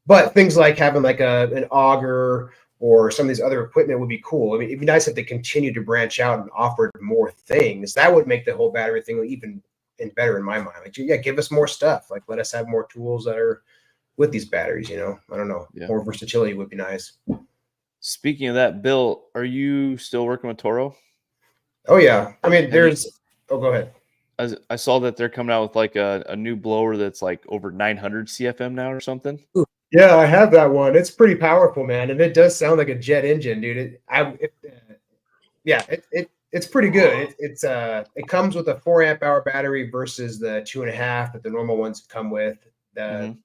[SPEAKER 1] but things like having like an auger or some of these other equipment would be cool. I mean, it'd be nice if they continue to branch out and offered more things. That would make the whole battery thing even better in my mind. Like, yeah, give us more stuff. Like, let us have more tools that are with these batteries. I don't know.
[SPEAKER 4] Yeah.
[SPEAKER 1] More versatility would be nice.
[SPEAKER 4] Speaking of that, Bill, are you still working with Toro?
[SPEAKER 1] Oh yeah. I mean, go ahead.
[SPEAKER 4] I saw that they're coming out with like a new blower that's like over 900 CFM now or something.
[SPEAKER 1] Yeah, I have that one. It's pretty powerful, man, and it does sound like a jet engine, dude. It's pretty good. It comes with a 4 amp hour battery versus the 2.5 that the normal ones come with. The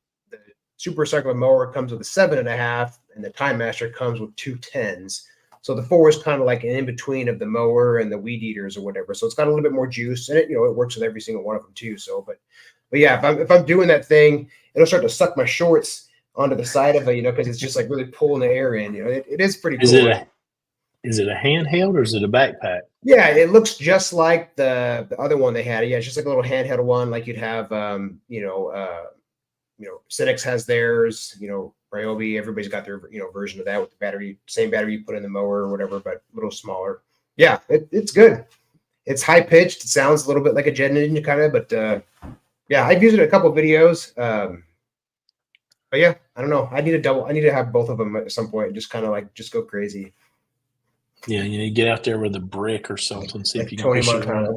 [SPEAKER 1] Super Cycler mower comes with a 7.5, and the Time Master comes with 2 10s. So the 4 is kind of like an in between of the mower and the weed eaters or whatever. So it's got a little bit more juice, and it works with every single one of them too. So, but yeah, if I'm doing that thing, it'll start to suck my shorts onto the side of it, because it's just like really pulling the air in. It is pretty cool.
[SPEAKER 2] Is it a handheld or is it a backpack?
[SPEAKER 1] Yeah, it looks just like the other one they had. Yeah, it's just like a little handheld one, like you'd have. Cinex has theirs. Ryobi, everybody's got their version of that with the battery, same battery you put in the mower or whatever, but a little smaller. Yeah, it's good. It's high pitched. It sounds a little bit like a jet engine kind of, but yeah, I've used it in a couple of videos. But yeah, I don't know. I need to have both of them at some point and just kind of like just go crazy.
[SPEAKER 2] Yeah, you need to get out there with a brick or something. See if you can
[SPEAKER 1] Tony
[SPEAKER 2] push
[SPEAKER 1] Montana.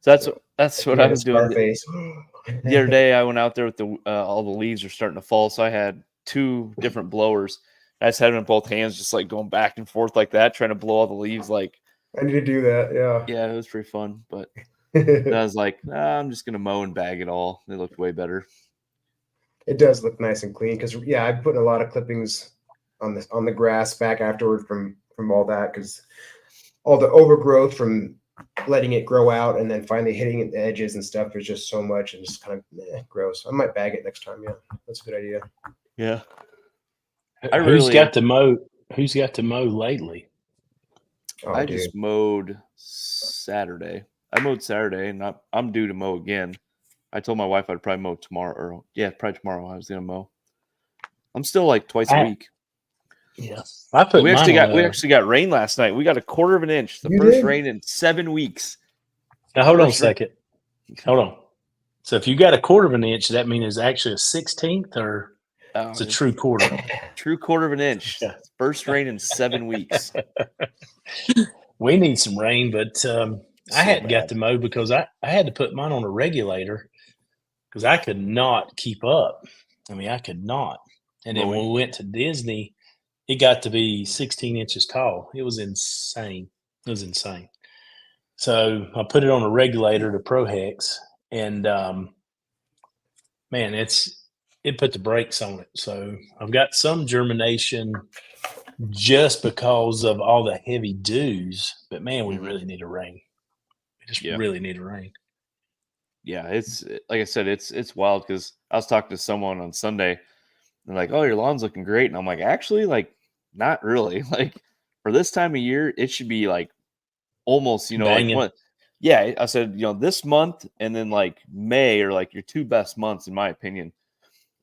[SPEAKER 4] So that's what I was doing. The other
[SPEAKER 1] The
[SPEAKER 4] day I went out there with all the leaves are starting to fall, so I had 2 different blowers. I just had them in both hands, just like going back and forth like that, trying to blow all the leaves. Like,
[SPEAKER 1] I need to do that.
[SPEAKER 4] Yeah, it was pretty fun. But I was like, I'm just gonna mow and bag it all. They looked way better.
[SPEAKER 1] It does look nice and clean because I'm putting a lot of clippings on the grass back afterward from all that, because all the overgrowth from letting it grow out and then finally hitting at the edges and stuff. There's just so much and just kind of gross. I might bag it next time. Yeah, that's a good idea.
[SPEAKER 4] Yeah.
[SPEAKER 2] Who's got to mow lately?
[SPEAKER 4] I just mowed Saturday. I mowed Saturday, and I'm due to mow again. I told my wife I'd probably mow tomorrow, probably tomorrow. I was gonna mow. I'm still like twice a week.
[SPEAKER 2] Yeah,
[SPEAKER 4] we actually got rain last night. We got a 1/4 of an inch. The first rain in 7 weeks.
[SPEAKER 2] Now hold on a second. Hold on. So if you got a 1/4 of an inch, that means it's actually a 16th, or it's a true quarter.
[SPEAKER 4] True 1/4 of an inch. First rain in 7 weeks.
[SPEAKER 2] We need some rain, but I hadn't got to mow because I had to put mine on a regulator because I could not keep up. I mean, I could not. And then when we went to Disney, it got to be 16 inches tall. It was insane. So I put it on a regulator to Pro Hex, and man, it put the brakes on it. So I've got some germination just because of all the heavy dews. But man, we really need a rain. We just really need a rain.
[SPEAKER 4] Yeah, it's like I said, it's wild because I was talking to someone on Sunday, and they're like, "Oh, your lawn's looking great," and I'm like, "Actually, like, not really. Like, for this time of year, it should be like almost, you know, like
[SPEAKER 2] Banging.
[SPEAKER 4] what." Yeah, I said, you know, this month and then like May are like your two best months in my opinion.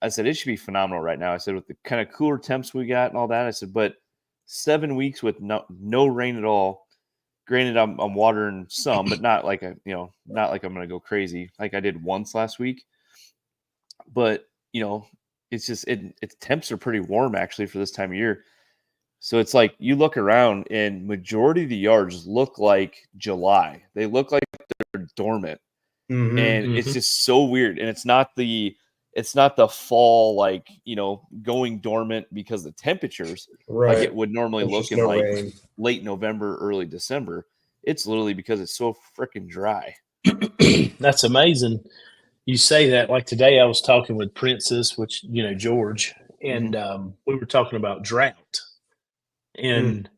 [SPEAKER 4] I said it should be phenomenal right now. I said with the kind of cooler temps we got and all that. I said, but 7 weeks with no rain at all. Granted, I'm watering some, but not like not like I'm gonna go crazy like I did once last week. But you know, it's just its temps are pretty warm actually for this time of year. So it's like you look around and majority of the yards look like July. They look like they're dormant.
[SPEAKER 1] Mhm.
[SPEAKER 4] And it's just so weird. And it's not the fall, like, you know, going dormant because of the temperatures like it would normally
[SPEAKER 1] There's
[SPEAKER 4] look
[SPEAKER 1] just
[SPEAKER 4] in
[SPEAKER 1] no
[SPEAKER 4] like
[SPEAKER 1] rain.
[SPEAKER 4] late November, early December. It's literally because it's so freaking dry.
[SPEAKER 2] That's amazing. You say that. Like today, I was talking with Princess, which George, and we were talking about drought, and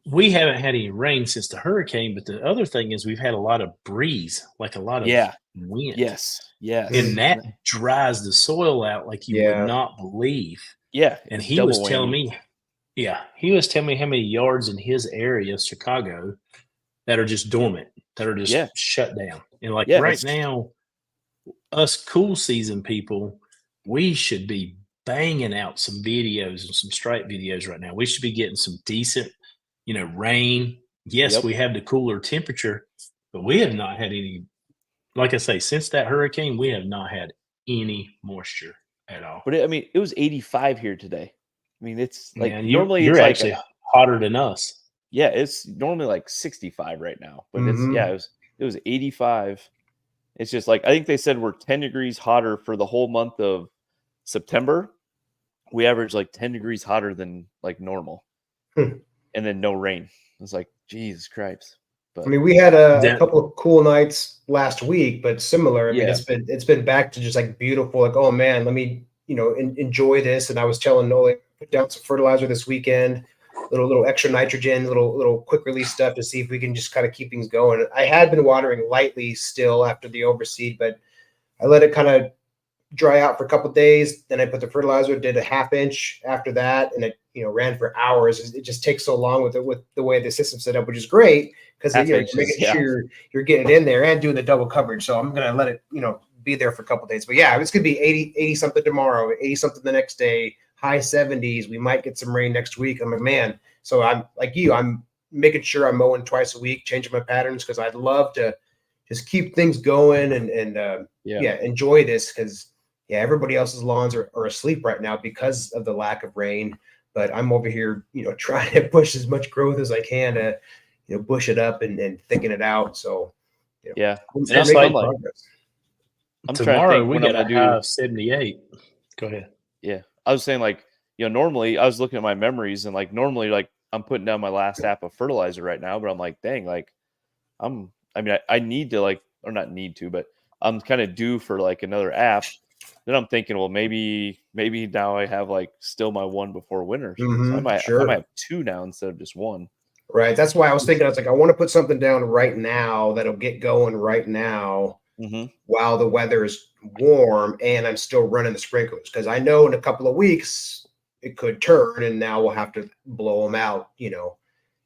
[SPEAKER 2] we haven't had any rain since the hurricane. But the other thing is, we've had a lot of breeze, like a lot of wind.
[SPEAKER 4] Yes.
[SPEAKER 2] And that dries the soil out like you would not believe.
[SPEAKER 4] Yeah.
[SPEAKER 2] And he was telling me, how many yards in his area, Chicago, that are just dormant, that are just shut down. And like right now, us cool season people, we should be banging out some videos and some stripe videos right now. We should be getting some decent, rain. Yes, we have the cooler temperature, but we have not had any. Like I say, since that hurricane, we have not had any moisture at all.
[SPEAKER 4] But it was 85 here today. I mean, it's like
[SPEAKER 2] normally
[SPEAKER 4] it's
[SPEAKER 2] actually
[SPEAKER 4] like
[SPEAKER 2] hotter than us.
[SPEAKER 4] Yeah, it's normally like 65 right now, but it was 85. It's just like I think they said we're 10 degrees hotter for the whole month of September. We average like 10 degrees hotter than like normal, and then no rain. It's like Jesus Christ. But
[SPEAKER 1] I mean, we had a couple of cool nights last week, but similar. I mean, it's been back to just like beautiful. Like, oh man, let me enjoy this. And I was telling Olee, put down some fertilizer this weekend, little extra nitrogen, little quick release stuff to see if we can just kind of keep things going. I had been watering lightly still after the overseed, but I let it kind of dry out for a couple of days. Then I put the fertilizer, did a 1/2 inch after that, and it ran for hours. It just takes so long with the way the system's set up, which is great because making sure you're getting it in there and doing the double coverage. So I'm gonna let it be there for a couple of days. But yeah, it's gonna be 80 something tomorrow, 80 something the next day, high 70s. We might get some rain next week. I'm like, man. So I'm like you. I'm making sure I'm mowing twice a week, changing my patterns because I'd love to just keep things going and enjoy this because. Yeah, everybody else's lawns are asleep right now because of the lack of rain. But I'm over here, trying to push as much growth as I can to, bush it up and thicken it out. So,
[SPEAKER 4] and
[SPEAKER 2] that's like
[SPEAKER 1] progress.
[SPEAKER 2] Tomorrow we got a high of 78. Go ahead.
[SPEAKER 4] Yeah, I was saying like, normally I was looking at my memories and like normally like I'm putting down my last app of fertilizer right now, but I'm like, dang, like I need to like, or not need to, but I'm kind of due for like another app. Then I'm thinking, well, maybe now I have like still my one before winter. So I might have two now instead of just one.
[SPEAKER 1] Right. That's why I was thinking, I was like, I want to put something down right now that'll get going right now while the weather is warm and I'm still running the sprinklers. Because I know in a couple of weeks it could turn and now we'll have to blow them out,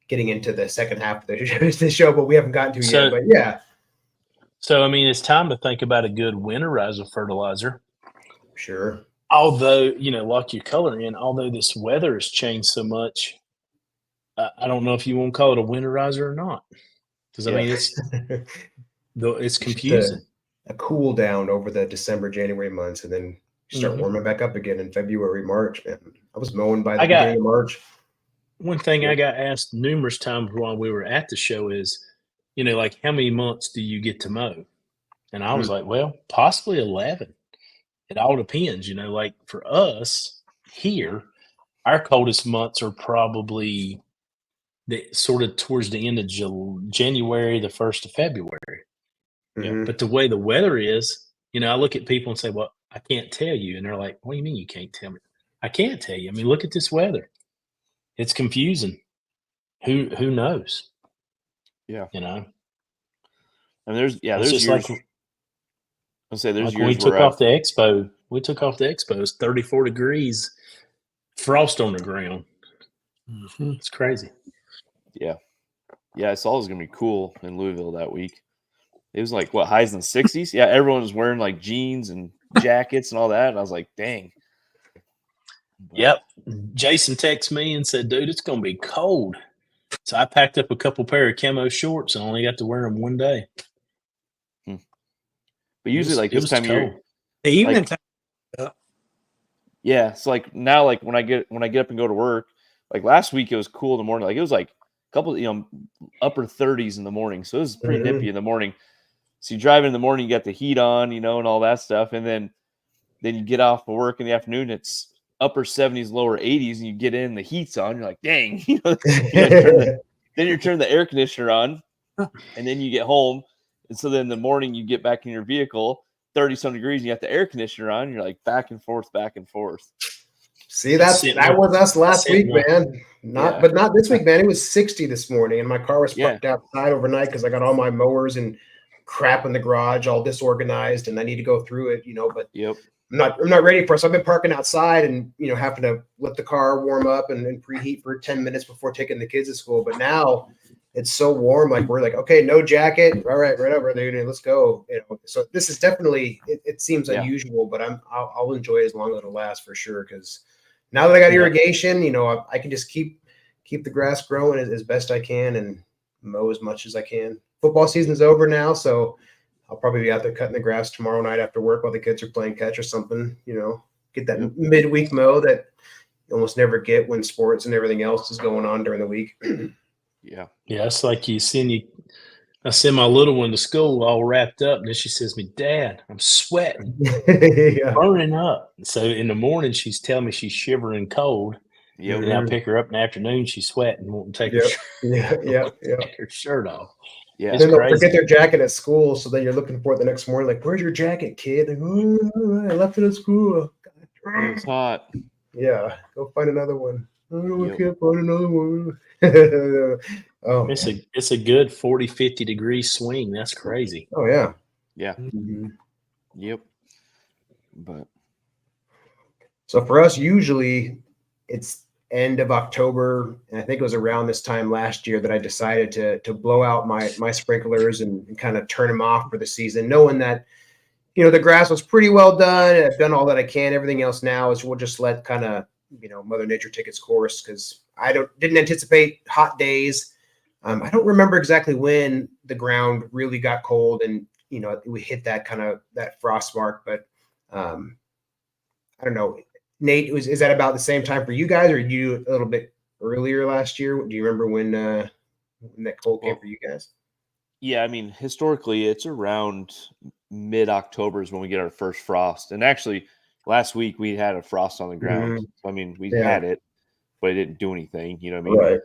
[SPEAKER 1] getting into the second half of the show, but we haven't gotten to yet. But yeah.
[SPEAKER 2] So, I mean, it's time to think about a good winterizer fertilizer.
[SPEAKER 1] Sure.
[SPEAKER 2] Although, like your color in, although this weather has changed so much, I don't know if you want to call it a winterizer or not. Because, I mean, it's confusing.
[SPEAKER 1] A cool down over the December, January months, and then start warming back up again in February, March. Man, I was mowing by the beginning of March.
[SPEAKER 2] One thing I got asked numerous times while we were at the show is, like, how many months do you get to mow? And I was like, well, possibly 11. It all depends, like for us here, our coldest months are probably sort of towards the end of January, the 1st of February. But the way the weather is, I look at people and say, well, I can't tell you. And they're like, what do you mean you can't tell me? I can't tell you. I mean, look at this weather. It's confusing. Who knows?
[SPEAKER 4] Yeah.
[SPEAKER 2] You know?
[SPEAKER 4] And there's
[SPEAKER 2] It's
[SPEAKER 4] years.
[SPEAKER 2] just like
[SPEAKER 4] I'll say there's
[SPEAKER 2] when we
[SPEAKER 4] years
[SPEAKER 2] took
[SPEAKER 4] where
[SPEAKER 2] off the expo. We took off the expo. It's 34 degrees, frost on the ground. It's crazy.
[SPEAKER 4] yeah, I saw it was gonna be cool in Louisville that week. It was like what, highs in the 60s? Yeah, everyone was wearing like jeans and jackets and all that. And I was like, dang.
[SPEAKER 2] Yep. Jason texted me and said, dude, it's going to be cold. So I packed up a couple pair of camo shorts and only got to wear them one day.
[SPEAKER 4] But usually like this time of year,
[SPEAKER 3] the evening
[SPEAKER 4] like,
[SPEAKER 3] time.
[SPEAKER 4] yeah. So like now, like when I get up and go to work, like last week it was cool in the morning. Like it was like a couple, upper 30s in the morning. So it was pretty nippy in the morning. So you drive in the morning, you got the heat on, and all that stuff. And then you get off of work in the afternoon, it's upper 70s, lower 80s, and you get in, the heat's on. You're like, dang. Then you turn the air conditioner on, and then you get home. And so then in the morning you get back in your vehicle, 30-some degrees, and you got the air conditioner on. And you're like back and forth, back and forth.
[SPEAKER 1] See, that was us last week, man. But not this week, man. It was 60 this morning, and my car was parked outside overnight because I got all my mowers and crap in the garage, all disorganized, and I need to go through it, But I'm not ready for it. So I've been parking outside and having to let the car warm up and preheat for 10 minutes before taking the kids to school. But now it's so warm, like we're like, okay, no jacket. All right, right over there, let's go. So this is definitely it seems unusual, but I'll enjoy it as long as it'll last for sure. Because now that I got irrigation, I can just keep the grass growing as best I can and mow as much as I can. Football season's over now, so I'll probably be out there cutting the grass tomorrow night after work while the kids are playing catch or something, get that midweek mow that you almost never get when sports and everything else is going on during the week.
[SPEAKER 2] Yeah, it's like I send my little one to school all wrapped up, and then she says to me, Dad, I'm sweating, burning up. So in the morning, she's telling me she's shivering cold.
[SPEAKER 4] Yep.
[SPEAKER 2] And I pick her up in the afternoon, she's sweating, won't take her take her shirt off.
[SPEAKER 4] Yeah,
[SPEAKER 1] and then they'll forget their jacket at school, so then you're looking for it the next morning, like, where's your jacket, kid? Like, I left it at school.
[SPEAKER 4] It's hot.
[SPEAKER 1] Yeah, go find another one. I can't find another one.
[SPEAKER 2] It's a good 40, 50 degree swing. That's crazy.
[SPEAKER 1] Oh yeah.
[SPEAKER 4] Yeah. Yep. But
[SPEAKER 1] so for us, usually it's end of October, and I think it was around this time last year that I decided to blow out my sprinklers and kind of turn them off for the season, knowing that the grass was pretty well done. I've done all that I can. Everything else now is we'll just let kind of Mother Nature take its course, because I didn't anticipate hot days. I don't remember exactly when the ground really got cold and we hit that kind of that frost mark, but I don't know. Nate, is that about the same time for you guys, or you a little bit earlier last year? Do you remember when that cold came for you guys?
[SPEAKER 4] Yeah, I mean, historically, it's around mid-October is when we get our first frost. And actually, last week we had a frost on the ground. So, I mean, we had it, but it didn't do anything. You know what I mean?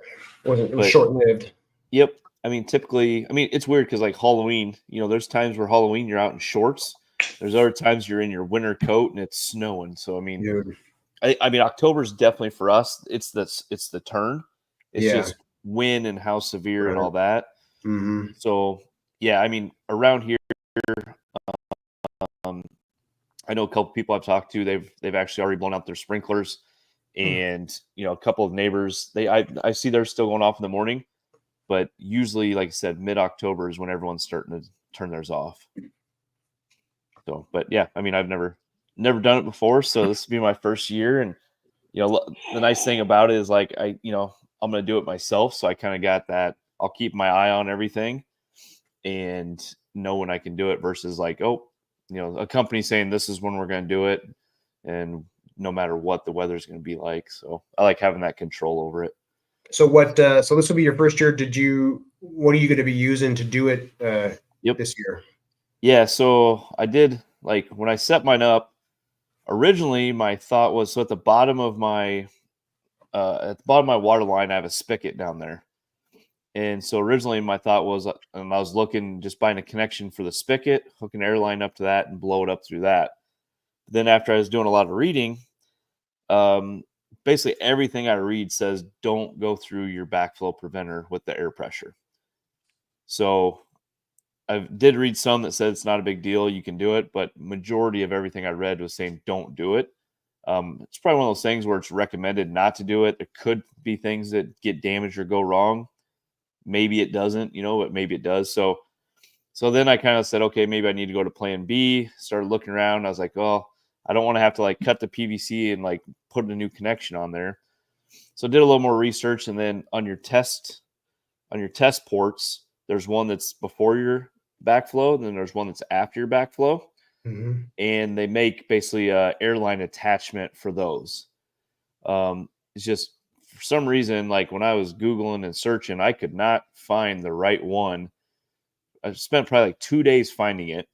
[SPEAKER 1] Right. It was short-lived.
[SPEAKER 4] Yep. I mean, typically, it's weird because like Halloween, there's times where Halloween you're out in shorts. There's other times you're in your winter coat and it's snowing. So, I mean, I mean, October is definitely for us. It's the turn. It's just when and how severe and all that. So yeah, I mean, around here, I know a couple people I've talked to. They've actually already blown out their sprinklers, and a couple of neighbors. I see they're still going off in the morning, but usually, like I said, mid-October is when everyone's starting to turn theirs off. So, but yeah, I mean, I've never done it before, so this will be my first year. And the nice thing about it is like I'm going to do it myself, so I kind of got that. I'll keep my eye on everything and know when I can do it versus like, a company saying this is when we're going to do it, and no matter what the weather's going to be like. So I like having that control over it.
[SPEAKER 1] So so this will be your first year. What are you going to be using to do it this year?
[SPEAKER 4] Yeah, so I did, like, when I set mine up, originally my thought was, so at the bottom of my water line, I have a spigot down there. And so originally my thought was, and I was looking, just buying a connection for the spigot, hook an air line up to that and blow it up through that. Then after I was doing a lot of reading, basically everything I read says don't go through your backflow preventer with the air pressure. So I did read some that said it's not a big deal, you can do it, but majority of everything I read was saying don't do it. It's probably one of those things where it's recommended not to do it. There could be things that get damaged or go wrong. Maybe it doesn't, but maybe it does. So then I kind of said, okay, maybe I need to go to plan B. Started looking around. I was like, oh, I don't want to have to like cut the PVC and like put a new connection on there. So I did a little more research, and then on your test ports, there's one that's before your backflow, and then there's one that's after your backflow.
[SPEAKER 1] Mm-hmm.
[SPEAKER 4] And they make basically a airline attachment for those. It's just for some reason, like when I was Googling and searching, I could not find the right one. I spent probably like 2 days finding it.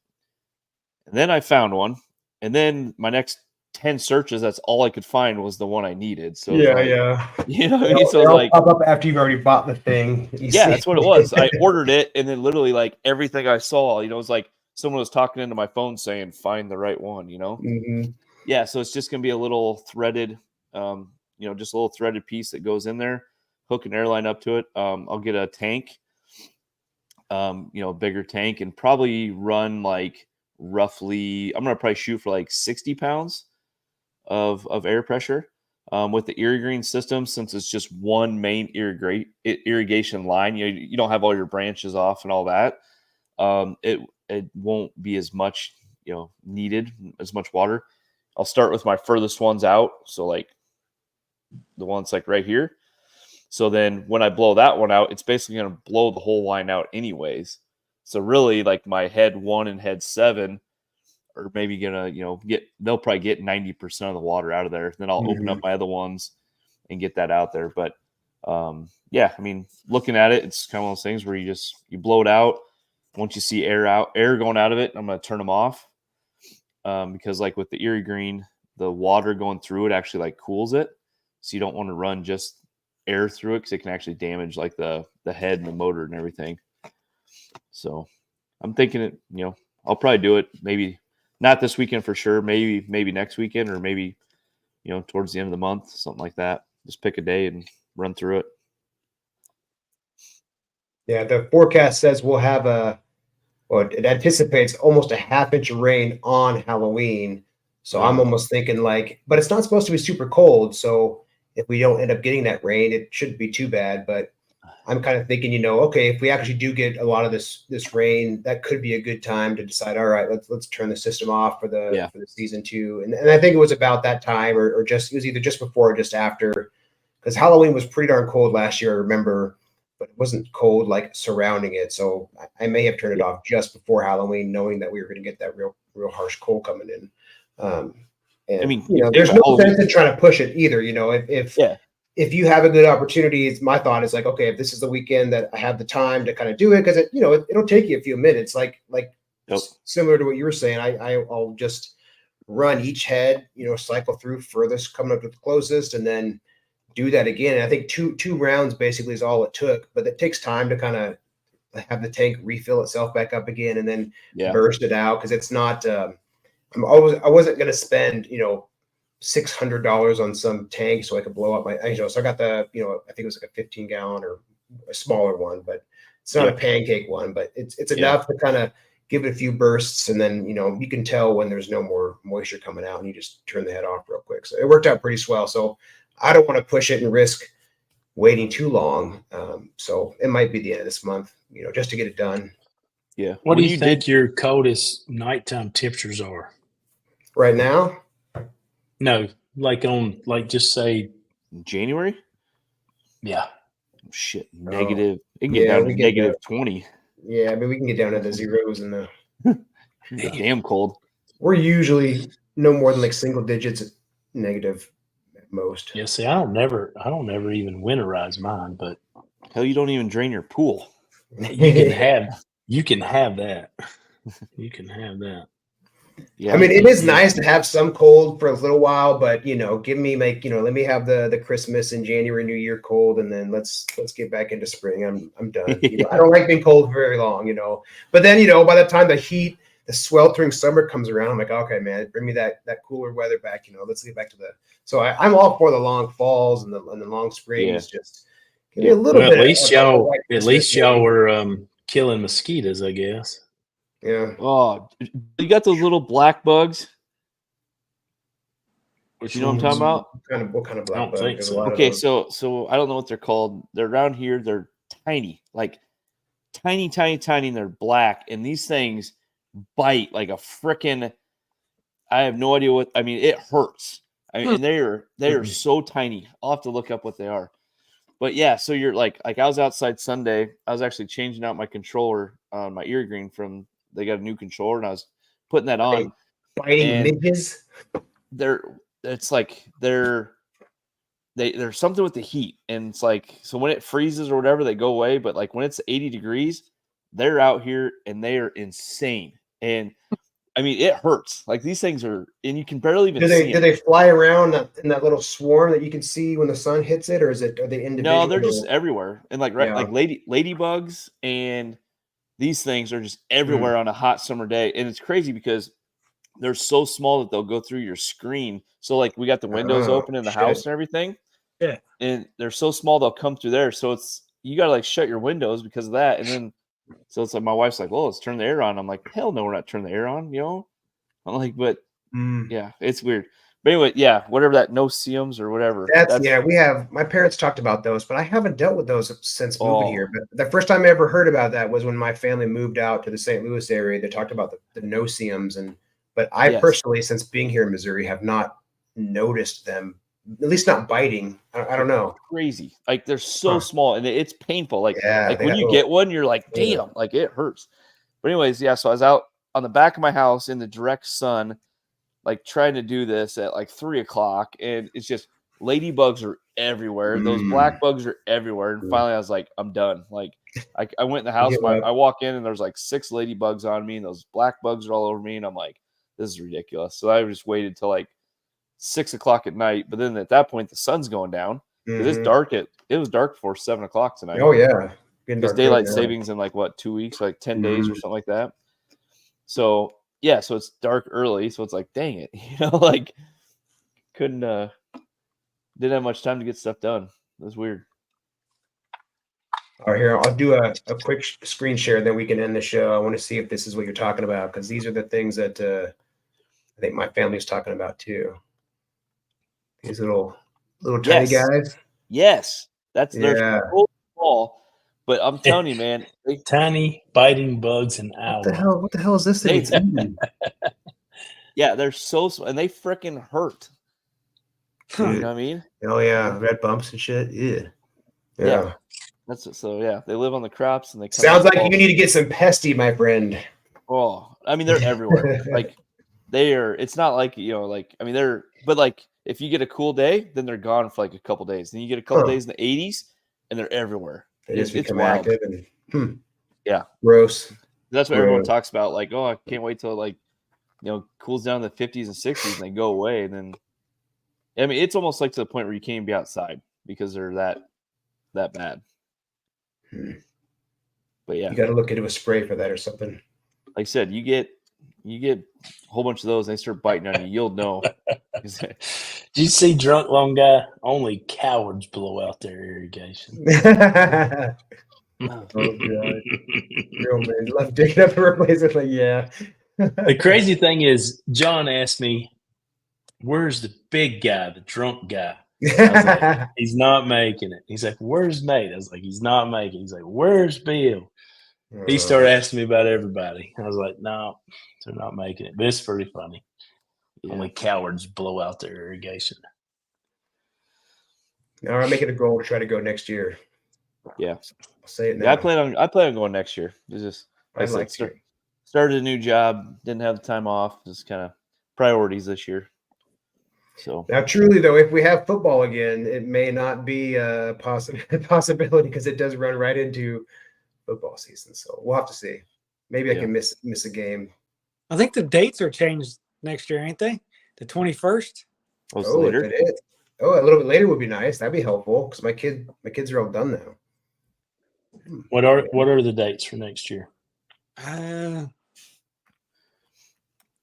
[SPEAKER 4] And then I found one. And then my next 10 searches, that's all I could find was the one I needed. So
[SPEAKER 1] yeah.
[SPEAKER 4] You know what I mean? So like
[SPEAKER 1] pop up after you've already bought the thing.
[SPEAKER 4] That's what it was. I ordered it, and then literally like everything I saw, it was like someone was talking into my phone saying, find the right one,
[SPEAKER 1] Mm-hmm.
[SPEAKER 4] Yeah, so it's just going to be a little threaded, just a little threaded piece that goes in there, hook an airline up to it. I'll get a tank, a bigger tank, and probably run like roughly, I'm going to probably shoot for like 60 pounds of air pressure. With the irrigating system, since it's just one main irrigation line, you don't have all your branches off and all that. It won't be as much, needed as much water. I'll start with my furthest ones out. So like the ones like right here. So then when I blow that one out, it's basically going to blow the whole line out anyways. So really like my head 1 and head 7 are maybe going to, they'll probably get 90% of the water out of there. Then I'll open up my other ones and get that out there. But looking at it, it's kind of one of those things where you blow it out. Once you see air going out of it, I'm going to turn them off. Because like with the Irrigation, the water going through it actually like cools it. So you don't want to run just air through it because it can actually damage like the head and the motor and everything. So I'm thinking I'll probably do it. Maybe not this weekend for sure. Maybe next weekend, or maybe, towards the end of the month, something like that. Just pick a day and run through it.
[SPEAKER 1] Yeah, the forecast says we'll have it anticipates almost a half-inch of rain on Halloween. So I'm almost thinking but it's not supposed to be super cold. So if we don't end up getting that rain, it shouldn't be too bad. But I'm kind of thinking, okay, if we actually do get a lot of this rain, that could be a good time to decide, all right, let's turn the system off for the season 2. And I think it was about that time or just, it was either just before or just after, because Halloween was pretty darn cold last year, I remember, but it wasn't cold like surrounding it. So I may have turned it off just before Halloween, knowing that we were going to get that real harsh cold coming in. There's no sense in trying to push it either. If you have a good opportunity, my thought is like, okay, if this is the weekend that I have the time to kind of do it, because it'll take you a few minutes, similar to what you were saying. I'll just run each head, cycle through furthest, coming up to the closest, and then do that again. And I think two rounds basically is all it took, but it takes time to kind of have the tank refill itself back up again and then burst it out, because it's not. I wasn't going to spend $600 on some tank so I could blow up my. So I got the I think it was like a 15-gallon or a smaller one, but it's not a pancake one, but it's enough to kind of give it a few bursts, and then you can tell when there's no more moisture coming out, and you just turn the head off real quick. So it worked out pretty swell. So I don't want to push it and risk waiting too long. So it might be the end of this month, just to get it done.
[SPEAKER 4] Yeah.
[SPEAKER 2] What do you think your coldest nighttime temperatures are
[SPEAKER 1] right now?
[SPEAKER 2] No, just say
[SPEAKER 4] January.
[SPEAKER 2] Yeah.
[SPEAKER 4] Shit. Negative. It can get down to negative 20.
[SPEAKER 1] Yeah, we can get down to the zeros and the
[SPEAKER 4] damn cold.
[SPEAKER 1] We're usually no more than single digits negative at most.
[SPEAKER 2] Yeah, see, I don't never even winterize mine, but
[SPEAKER 4] hell, you don't even drain your pool.
[SPEAKER 2] You can have that. You can have that.
[SPEAKER 1] Yeah, it is nice to have some cold for a little while, but give me let me have the Christmas and January, New Year cold, and then let's get back into spring. I'm done. I don't like being cold for very long, but then by the time the the sweltering summer comes around, I'm like, okay, man, bring me that cooler weather back. Let's get back to the. So I'm all for the long falls and the long springs. Just give me a little
[SPEAKER 2] Well,
[SPEAKER 1] bit.
[SPEAKER 2] At least y'all were killing mosquitoes, I guess.
[SPEAKER 1] Yeah.
[SPEAKER 4] Oh, you got those little black bugs?
[SPEAKER 2] Which
[SPEAKER 4] You know what I'm talking about?
[SPEAKER 1] What kind of black
[SPEAKER 2] I don't
[SPEAKER 1] bug?
[SPEAKER 2] think
[SPEAKER 1] There's
[SPEAKER 2] so.
[SPEAKER 1] a lot of
[SPEAKER 4] Okay,
[SPEAKER 1] them.
[SPEAKER 4] so I don't know what they're called. They're around here. They're tiny, like tiny, and they're black. And these things bite like a frickin'. I have no idea what. I mean, it hurts. I mean, and they are so tiny. I'll have to look up what they are. But yeah, so you're like I was outside Sunday. I was actually changing out my controller on my Irrigation from. They got a new controller, and I was putting that on.
[SPEAKER 1] Biting midges.
[SPEAKER 4] There's something with the heat, and it's like, so when it freezes or whatever, they go away, but like when it's 80 degrees, they're out here and they are insane. And I mean, it hurts. Like these things are, and you can barely even see
[SPEAKER 1] do they fly around in that little swarm that you can see when the sun hits it, or are they individual?
[SPEAKER 4] No, they're just everywhere. And like
[SPEAKER 1] Yeah.
[SPEAKER 4] like ladybugs and these things are just everywhere on a hot summer day. And it's crazy because they're so small that they'll go through your screen. So like we got the windows open in the house and everything.
[SPEAKER 3] Yeah.
[SPEAKER 4] And they're so small they'll come through there. So you gotta like shut your windows because of that. And then so it's like my wife's like, well, let's turn the air on. I'm like, hell no, we're not turning the air on, I'm like, but yeah, it's weird. But anyway, yeah, whatever that no-see-ums or whatever.
[SPEAKER 1] We have, my parents talked about those, but I haven't dealt with those since moving here. But the first time I ever heard about that was when my family moved out to the St. Louis area. They talked about the no-see-ums, but I personally, since being here in Missouri, have not noticed them, at least not biting. I don't know.
[SPEAKER 4] Crazy. Like they're so small and it's painful. Like when you get one, you're like, damn, like it hurts. But anyways, yeah, so I was out on the back of my house in the direct sun, like trying to do this at like 3:00, and it's just ladybugs are everywhere. Those black bugs are everywhere. And finally I was like, I'm done. Like I went in the house, I walk in and there's like 6 ladybugs on me and those black bugs are all over me. And I'm like, this is ridiculous. So I just waited till like 6:00 at night. But then at that point, the sun's going down because it's dark. It was dark before 7:00 tonight.
[SPEAKER 1] Oh yeah.
[SPEAKER 4] Because daylight savings in like what, 2 weeks, like 10 days or something like that. So yeah, so it's dark early. So it's like, dang it, like didn't have much time to get stuff done. It was weird.
[SPEAKER 1] All right, here, I'll do a quick screen share, then we can end the show. I want to see if this is what you're talking about, because these are the things that I think my family's talking about too. These little tiny guys.
[SPEAKER 4] Yes, they're so small. But I'm telling you, man,
[SPEAKER 2] tiny biting bugs and owls.
[SPEAKER 1] What the hell is this thing?
[SPEAKER 4] Yeah, they're so small, and they freaking hurt. You know what I mean?
[SPEAKER 1] Oh yeah, red bumps and shit. Yeah.
[SPEAKER 4] Yeah, they live on the crops and they come.
[SPEAKER 1] Sounds like you need to get some pesty, my friend.
[SPEAKER 4] Oh, I mean, they're everywhere. Like it's not like, but like if you get a cool day, then they're gone for like a couple days. Then you get a couple days in the 80s and they're everywhere. It's wild.
[SPEAKER 1] Active and
[SPEAKER 4] yeah,
[SPEAKER 1] gross.
[SPEAKER 4] That's what everyone talks about. Like, oh, I can't wait till it cools down to the 50s and 60s and they go away. And then, I mean, it's almost like to the point where you can't even be outside because they're that bad. But yeah,
[SPEAKER 1] you got to look into a spray for that or something.
[SPEAKER 4] Like I said, you get a whole bunch of those and they start biting on you, you'll know.
[SPEAKER 2] Did you see Drunk Long Guy? Only cowards blow out their irrigation.
[SPEAKER 1] Oh god. Real man, love digging up a replacement. Like, yeah.
[SPEAKER 2] The crazy thing is, John asked me, where's the big guy, the drunk guy? I was like, he's not making it. He's like, where's Nate? I was like, he's not making it. He's like, where's Bill? He started asking me about everybody. I was like, no, they're not making it. But it's pretty funny. Yeah. Only cowards blow out their irrigation.
[SPEAKER 1] All right, make it a goal to try to go next year.
[SPEAKER 4] Yeah.
[SPEAKER 1] I'll say it now.
[SPEAKER 4] Yeah, I plan on going next year. It's just started a new job, didn't have the time off, just kind of priorities this year. So
[SPEAKER 1] now, truly though, if we have football again, it may not be a possibility because it does run right into football season. So we'll have to see. Maybe I can miss a game.
[SPEAKER 3] I think the dates are changed next year, ain't they? The 21st.
[SPEAKER 4] Later.
[SPEAKER 1] If it is. A little bit later would be nice. That'd be helpful because my kids are all done now.
[SPEAKER 2] What are the dates for next year?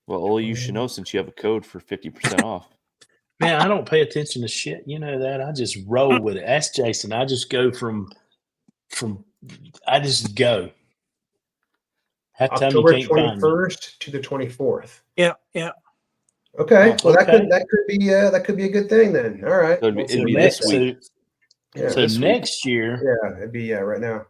[SPEAKER 4] Well, Olee, you should know since you have a code for 50% off.
[SPEAKER 2] Man, I don't pay attention to shit. You know that. I just roll with it. Ask Jason. I just go from I just go. Half time you
[SPEAKER 1] October
[SPEAKER 2] can't find me.
[SPEAKER 1] 21st to the 24th.
[SPEAKER 3] Yeah.
[SPEAKER 1] Okay.
[SPEAKER 2] Oh,
[SPEAKER 1] Well,
[SPEAKER 2] okay.
[SPEAKER 1] that could be a good thing then. All right.
[SPEAKER 4] So it'd be this week.
[SPEAKER 1] Yeah,
[SPEAKER 2] So
[SPEAKER 1] this week.
[SPEAKER 2] next year,
[SPEAKER 1] Yeah, it'd be right now.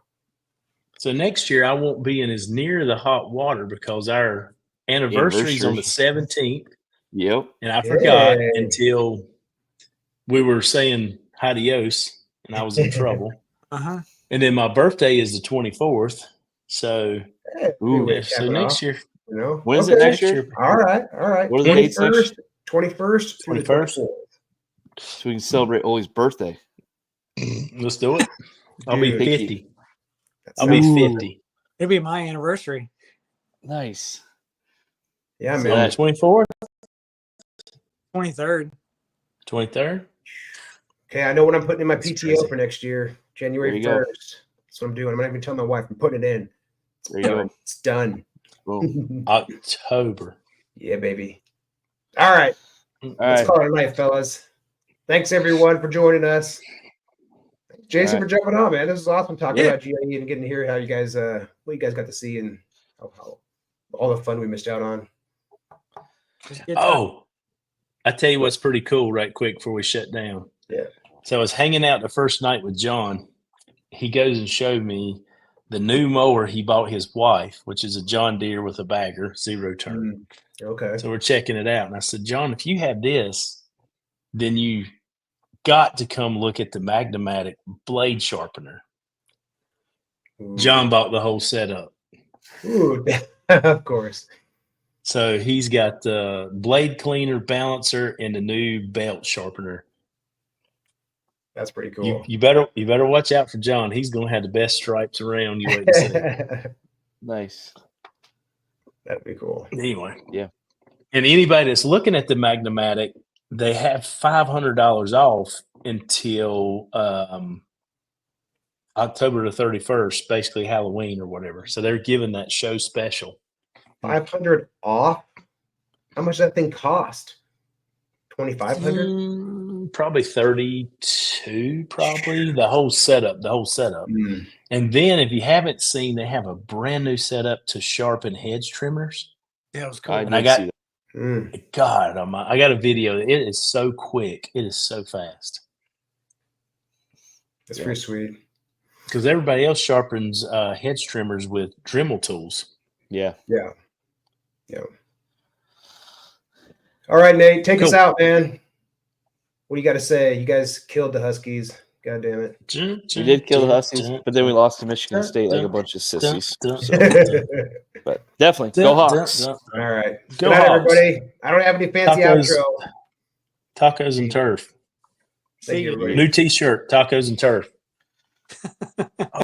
[SPEAKER 2] so next year I won't be in as near the hot water because our anniversary is on the 17th,
[SPEAKER 4] Yep.
[SPEAKER 2] and I forgot
[SPEAKER 1] Yay.
[SPEAKER 2] until we were saying adios, and I was in trouble.
[SPEAKER 3] Uh-huh.
[SPEAKER 2] And then my birthday is the 24th. So,
[SPEAKER 1] Hey,
[SPEAKER 4] Ooh.
[SPEAKER 1] we
[SPEAKER 2] yeah,
[SPEAKER 1] cap
[SPEAKER 2] so
[SPEAKER 1] it
[SPEAKER 2] next
[SPEAKER 1] off,
[SPEAKER 2] year,
[SPEAKER 1] you know.
[SPEAKER 4] When is
[SPEAKER 1] Okay.
[SPEAKER 4] it next year?
[SPEAKER 1] All right.
[SPEAKER 4] What are the dates next
[SPEAKER 1] 21st through the
[SPEAKER 2] 21st?
[SPEAKER 1] 24th.
[SPEAKER 4] So we can celebrate Olee's birthday.
[SPEAKER 2] let's do it. I'll be
[SPEAKER 1] Dude.
[SPEAKER 2] 50.
[SPEAKER 1] That
[SPEAKER 2] I'll be
[SPEAKER 1] sounds-
[SPEAKER 2] 50.
[SPEAKER 3] It'll be my anniversary.
[SPEAKER 4] Nice.
[SPEAKER 1] Yeah,
[SPEAKER 2] On
[SPEAKER 1] man.
[SPEAKER 2] the 24th,
[SPEAKER 3] 23rd.
[SPEAKER 2] 23rd.
[SPEAKER 1] Okay, I know what I'm putting in my
[SPEAKER 2] That's
[SPEAKER 1] PTO
[SPEAKER 2] crazy.
[SPEAKER 1] for next year, January
[SPEAKER 4] There you go.
[SPEAKER 1] 1st. That's what I'm doing. I'm not even telling my wife. I'm putting it in.
[SPEAKER 4] There you go.
[SPEAKER 1] It's done.
[SPEAKER 4] Boom.
[SPEAKER 2] October.
[SPEAKER 1] Yeah, baby. All right.
[SPEAKER 4] All
[SPEAKER 1] Let's
[SPEAKER 4] right.
[SPEAKER 1] call it a night, fellas. Thanks everyone for joining us. Jason
[SPEAKER 4] All
[SPEAKER 1] for jumping on, man. This is awesome talking
[SPEAKER 3] Yeah.
[SPEAKER 1] about GIE and getting to hear how you guys what you guys got to see and how all the fun we missed out on.
[SPEAKER 3] It's a good time.
[SPEAKER 2] Oh, I tell you what's pretty cool right quick before we shut down.
[SPEAKER 1] Yeah.
[SPEAKER 2] So I was hanging out the first night with John. He goes and showed me the new mower he bought his wife, which is a John Deere with a bagger, 0 turn.
[SPEAKER 1] Okay.
[SPEAKER 2] So we're checking it out. And I said, John, if you have this, then you got to come look at the Magnamatic blade sharpener. John bought the whole setup.
[SPEAKER 1] Ooh, of course.
[SPEAKER 2] So he's got the blade cleaner, balancer, and the new belt sharpener.
[SPEAKER 1] That's pretty cool.
[SPEAKER 2] You better watch out for John. He's going to have the best stripes around. You wait and see.
[SPEAKER 4] Nice.
[SPEAKER 1] That'd be cool.
[SPEAKER 2] Anyway.
[SPEAKER 4] Yeah.
[SPEAKER 2] And anybody that's looking at the Magnamatic, they have $500 off until October the 31st, basically Halloween or whatever. So they're giving that show special.
[SPEAKER 1] 500 off. How much does that thing cost? 2,500.
[SPEAKER 2] Probably 32. Probably the whole setup. And then if you haven't seen, they have a brand new setup to sharpen hedge trimmers.
[SPEAKER 3] Yeah, it was cool.
[SPEAKER 4] I
[SPEAKER 2] And
[SPEAKER 4] did
[SPEAKER 2] I got-
[SPEAKER 4] see that.
[SPEAKER 2] God, I got a video. It is so quick. It is so fast.
[SPEAKER 1] That's pretty sweet.
[SPEAKER 2] Because everybody else sharpens hedge trimmers with Dremel tools.
[SPEAKER 4] Yeah.
[SPEAKER 1] Yeah. All right, Nate, take us
[SPEAKER 2] Cool.
[SPEAKER 1] out, man. What do you got to say? You guys killed the Huskies. God damn it.
[SPEAKER 4] We did kill the Huskies, but then we lost to Michigan State like a bunch of sissies. But definitely, go Hawks.
[SPEAKER 1] All right.
[SPEAKER 2] Go
[SPEAKER 1] Good night,
[SPEAKER 2] Hawks.
[SPEAKER 1] everybody. I don't have any fancy
[SPEAKER 2] Tacos.
[SPEAKER 1] outro.
[SPEAKER 2] Tacos and turf.
[SPEAKER 1] Thank you, everybody.
[SPEAKER 2] New T-shirt. Tacos and turf.